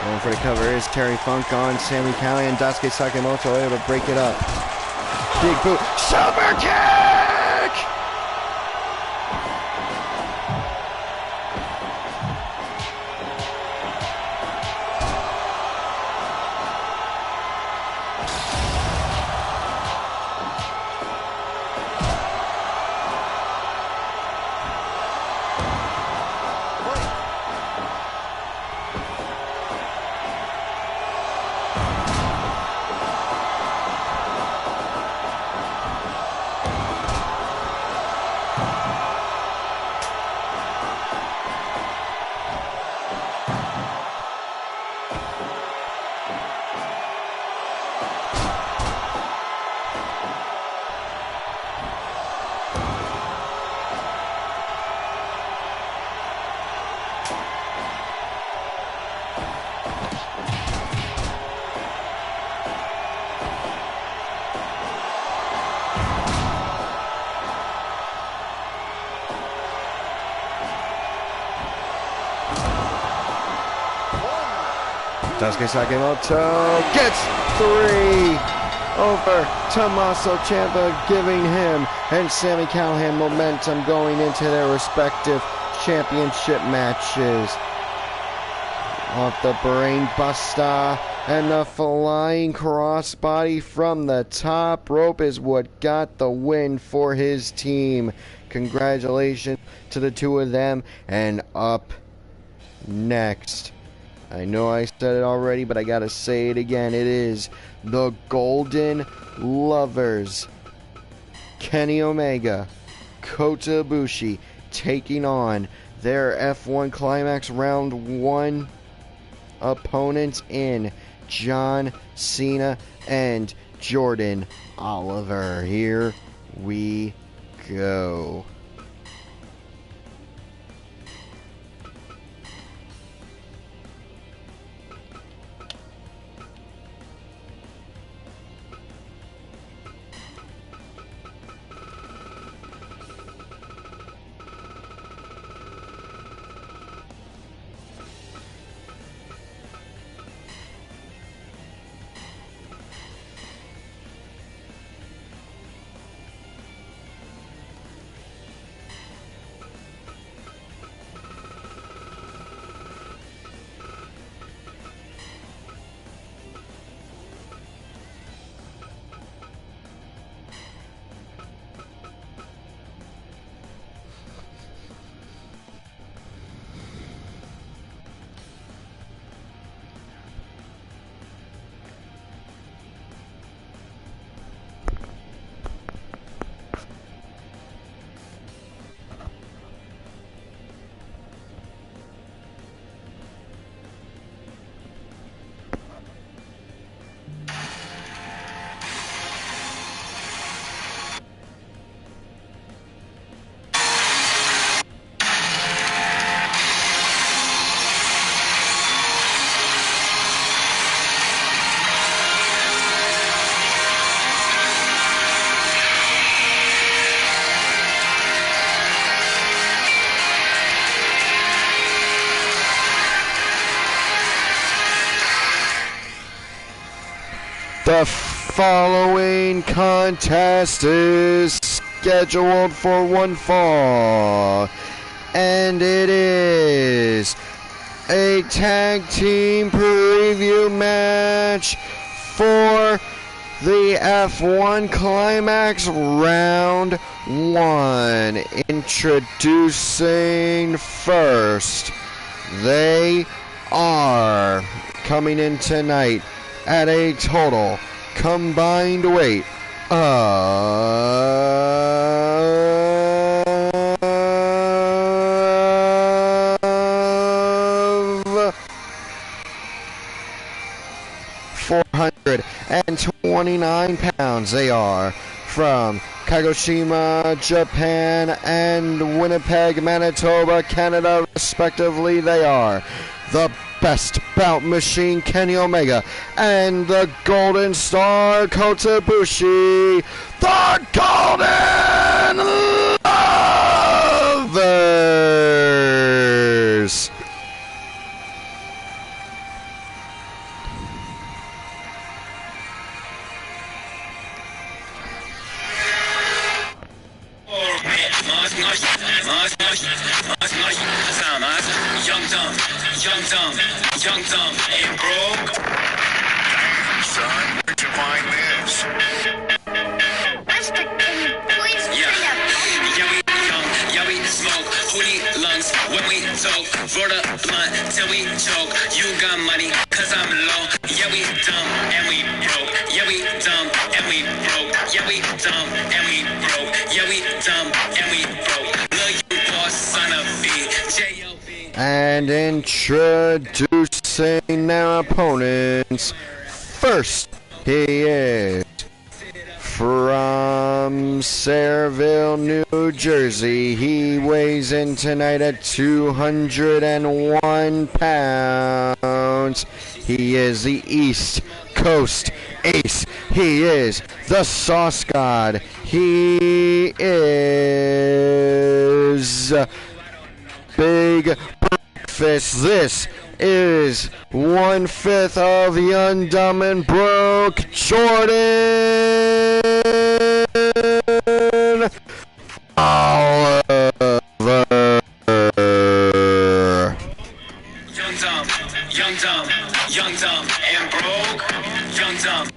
Going for the cover is Terry Funk on Sami Callihan. Daisuke Sakamoto able to break it up. Big boot. Super kick! Daisuke Sakamoto gets 3 over Tommaso Ciampa, giving him and Sami Callihan momentum going into their respective championship matches. Off the brain buster and the flying crossbody from the top rope is what got the win for his team. Congratulations to the two of them, and up next. I know I said it already, but I gotta say it again. It is the Golden Lovers. Kenny Omega, Kota Ibushi, taking on their F-1 Climax Round 1 opponents in John Cena and Jordan Oliver. Here we go. The following contest is scheduled for one fall, and it is a tag team preview match for the F1 Climax Round 1. Introducing first, they are coming in tonight at a total combined weight of 429 pounds. They are from Kagoshima, Japan, and Winnipeg, Manitoba, Canada, respectively. They are the Best Bout Machine, Kenny Omega, and the Golden Star, Kota Ibushi, the Golden Lovers. Young dumb, ain't broke. Son, where'd you find this? Master, can you please Yeah, we young, yeah, we smoke. Hootie lungs when we talk. Roll the blunt till we choke. You got money, cause I'm low. Yeah, we dumb and we broke. Yeah, we dumb and we broke. Yeah, we dumb and we broke. Yeah, we dumb and we broke. Lil' you boss, son of B. J.O.B. And introducing their opponents. First, he is from Sayreville, New Jersey. He weighs in tonight at 201 pounds. He is the East Coast Ace. He is the Sauce God. He is Big Breakfast. This is 1/5 of Young, Dumb, and Broke, Jordan Oliver. Young, dumb, and broke. Young, dumb.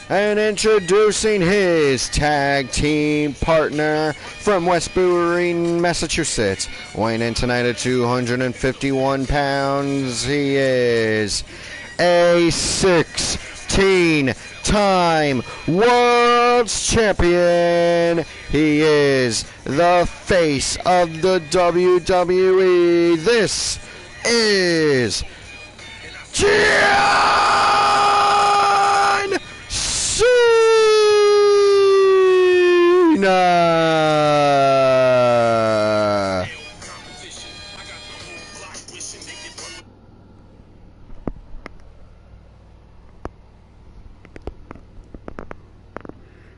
And introducing his tag team partner from Westbury, Massachusetts, weighing in tonight at 251 pounds, he is a 16-time World Champion. He is the face of the WWE. This is John Cena.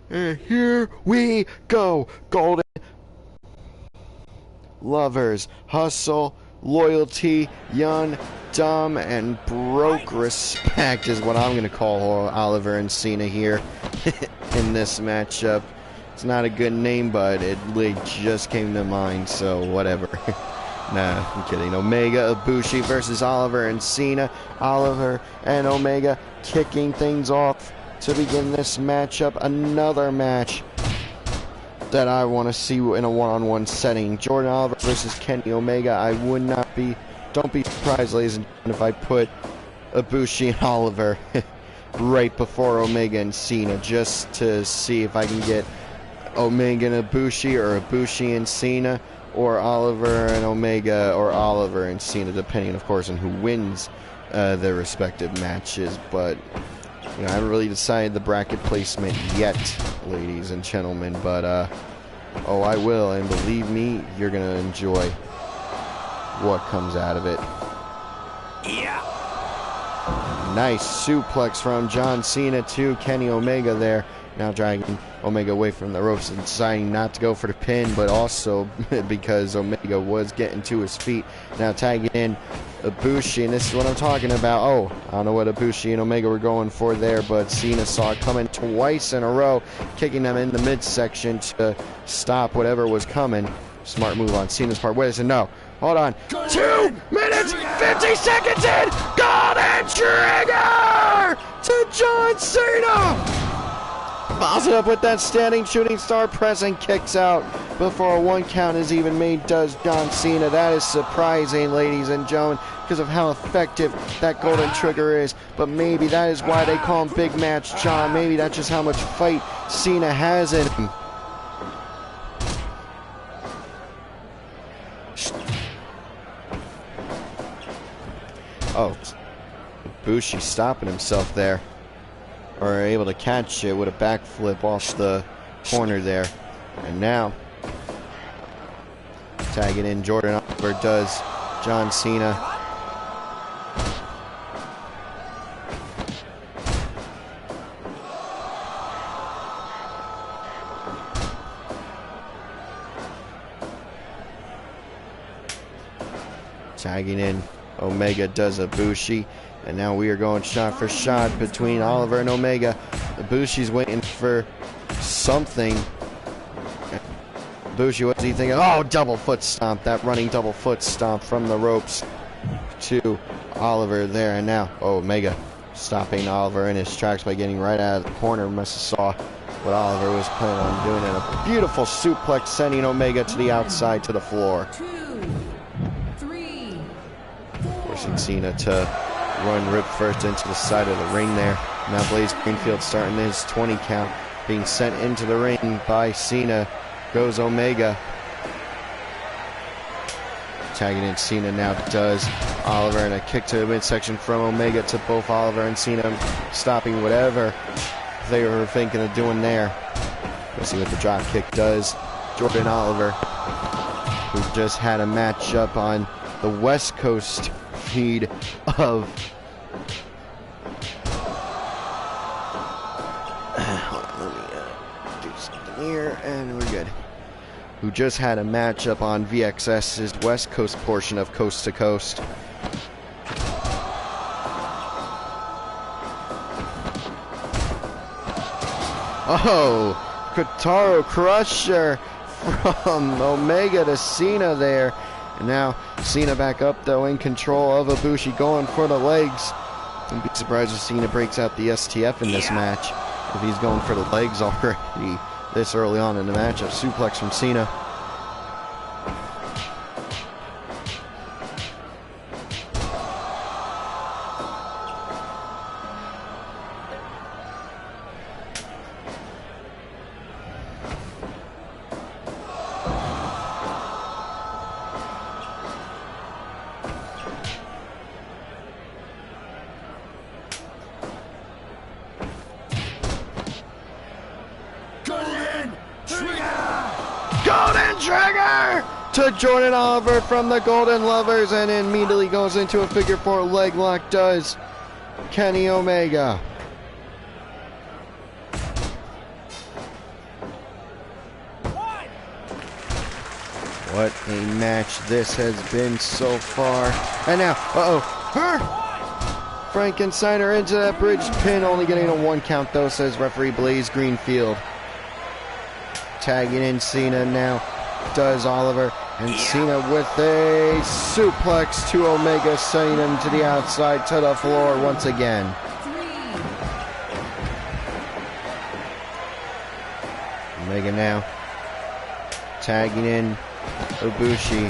And here we go. Golden lovers, hustle, loyalty, young, dumb, and broke respect is what I'm going to call Oliver and Cena here in this matchup. It's not a good name, but it just came to mind, so whatever. Nah, I'm kidding. Omega, Ibushi versus Oliver and Cena. Oliver and Omega kicking things off to begin this matchup. Another match that I want to see in a one-on-one setting. Jordan Oliver versus Kenny Omega. I would not be, don't be surprised, ladies and gentlemen, if I put Ibushi and Oliver right before Omega and Cena, just to see if I can get Omega and Ibushi, or Ibushi and Cena, or Oliver and Omega, or Oliver and Cena, depending, of course, on who wins their respective matches. But you know, I haven't really decided the bracket placement yet, ladies and gentlemen, but oh, I will, and believe me, you're gonna enjoy what comes out of it. Yeah. Nice suplex from John Cena to Kenny Omega there. Now dragging Omega away from the ropes and deciding not to go for the pin, but also because Omega was getting to his feet. Now tagging in Ibushi, and this is what I'm talking about. Oh, I don't know what Ibushi and Omega were going for there, but Cena saw it coming twice in a row, kicking them in the midsection to stop whatever was coming. Smart move on Cena's part. Wait a second, no. Hold on. 2 minutes, 50 seconds in! Golden Trigger to John Cena! Follows it up with that standing shooting star press and kicks out before a 1 count is even made, does John Cena. That is surprising, ladies and gentlemen, because of how effective that Golden Trigger is. But maybe that is why they call him Big Match John. Maybe that's just how much fight Cena has in him. Oh, Ibushi stopping himself there. Or able to catch it with a backflip off the corner there. And now, tagging in Jordan Oliver does John Cena. Tagging in Omega does Ibushi. And now we are going shot for shot between Oliver and Omega. Ibushi's waiting for something. Ibushi, what's he thinking? Oh, double foot stomp. That running double foot stomp from the ropes to Oliver there. And now Omega stopping Oliver in his tracks by getting right out of the corner. Must have saw what Oliver was planning on doing. And a beautiful suplex sending Omega to the outside to the floor. 2, 3, 4. Forcing Cena to run rip first into the side of the ring there. Now Blaze Greenfield starting his 20 count, being sent into the ring by Cena. Goes Omega. Tagging in Cena now does Oliver, and a kick to the midsection from Omega to both Oliver and Cena, stopping whatever they were thinking of doing there. Let's see what the drop kick does. Jordan Oliver, who just had a matchup on the West Coast feed of hold on, let me do something here, and we're good. Who just had a matchup on VXS's West Coast portion of Coast to Coast. Oh, Kotaro Crusher from Omega to Cena there. And now Cena back up though, in control of Ibushi, going for the legs. Don't be surprised if Cena breaks out the STF in this match. if he's going for the legs already this early on in the matchup. Suplex from Cena. Golden Trigger to Jordan Oliver from the Golden Lovers, and immediately goes into a figure four leg lock, does Kenny Omega. What a match this has been so far. And now, Frankensteiner into that bridge pin, only getting a 1 count though, says referee Blaze Greenfield. Tagging in Cena now, does Oliver, and Cena with a suplex to Omega, sending him to the outside, to the floor once again. Omega now, tagging in Ibushi.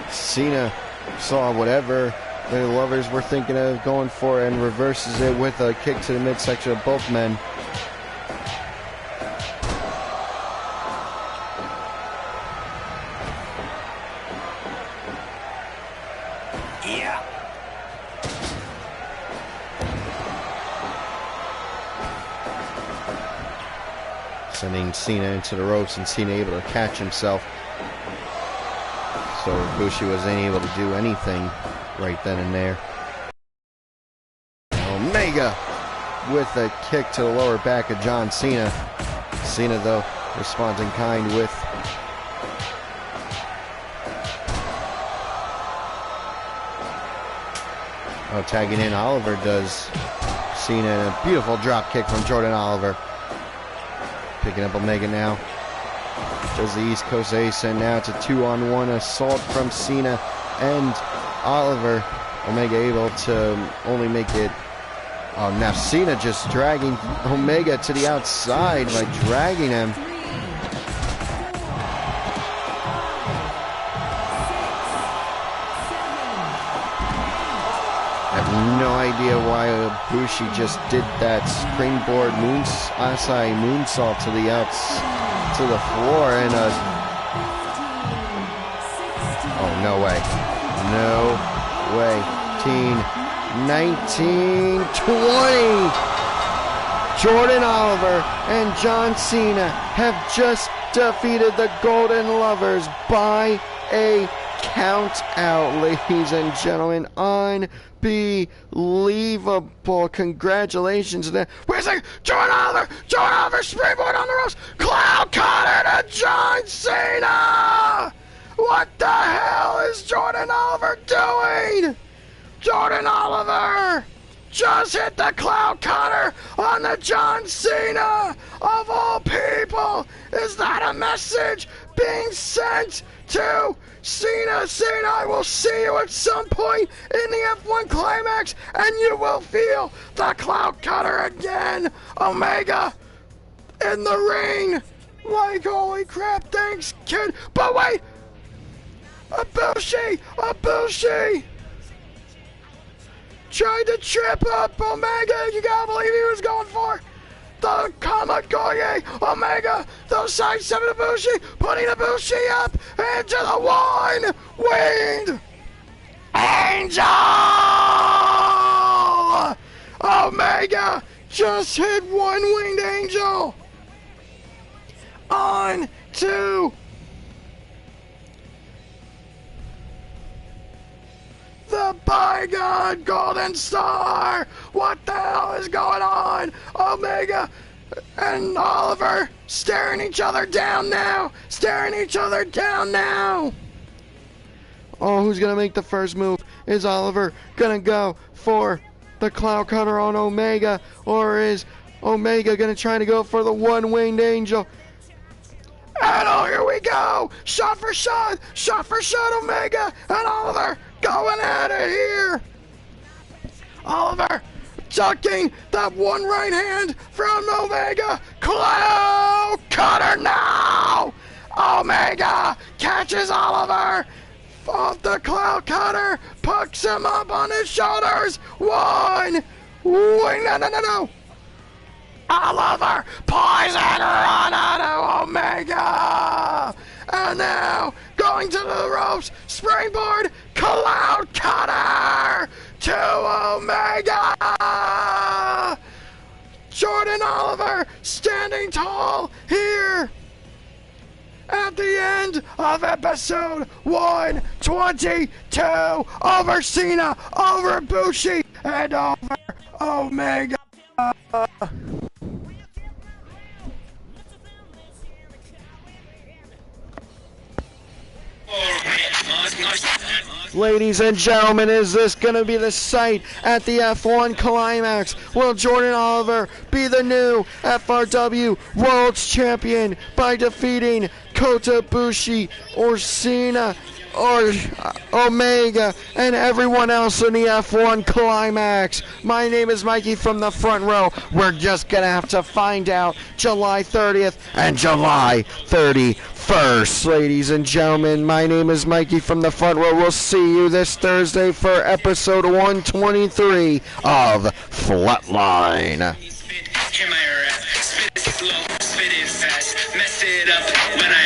Cena saw whatever the Lovers were thinking of going for and reverses it with a kick to the midsection of both men. Sending Cena into the ropes, and Cena able to catch himself. So Ibushi wasn't able to do anything right then and there. Omega with a kick to the lower back of John Cena. Cena, though, responds in kind with tagging in Oliver, does Cena, and a beautiful drop kick from Jordan Oliver. Picking up Omega now. Does the East Coast Ace, and now it's a 2-on-1 assault from Cena and Oliver. Omega able to only make it. Oh, now Cena just dragging Omega to the outside by dragging him. I have no idea why Ibushi just did that springboard Asai moonsault to the to the floor, and oh, no way. No way. 19, 20. Jordan Oliver and John Cena have just defeated the Golden Lovers by a count out, ladies and gentlemen. Unbelievable. Congratulations to them. Where's the Jordan Oliver springboard on the ropes. Cloud Cutter to John Cena. What the hell is Jordan Oliver doing? Jordan Oliver just hit the Cloud Cutter on the John Cena, of all people. Is that a message being sent to Cena? Cena, I will see you at some point in the F-1 Climax, and you will feel the Cloud Cutter again. Omega in the ring. Like, holy crap, thanks, kid. But wait, Ibushi tried to trip up Omega. You gotta believe he was going for the Kamagoye. Omega, those side seven Ibushi, putting Ibushi up, and just a one-winged angel. Omega just hit one-winged angel on to the bygone Golden Star. What the hell is going on? Omega and Oliver staring each other down now. Oh, who's gonna make the first move? Is Oliver gonna go for the Cloud Cutter on Omega, or is Omega gonna try to go for the one-winged angel? And oh, here we go! Shot for shot, Omega and Oliver going at it here. Oliver ducking that one right hand from Omega. Cloud Cutter now! Omega catches Oliver off the Cloud Cutter, pucks him up on his shoulders. One, wait, no. Oliver poison run out of Omega. And now going to the ropes, springboard, Cloud Cutter to Omega. Jordan Oliver standing tall here at the end of episode 122 over Cena, over Bushi, and over Omega. Ladies and gentlemen, is this going to be the sight at the F-1 Climax? Will Jordan Oliver be the new FRW World's Champion by defeating Kota Ibushi or Cena or Omega and everyone else in the F1 Climax? My name is Mikey from the front row. We're just going to have to find out July 30th and July 31st. Ladies and gentlemen, my name is Mikey from the front row. We'll see you this Thursday for episode 123 of Flatline. Hear my rap, spit it slow, spit it fast, mess it up when I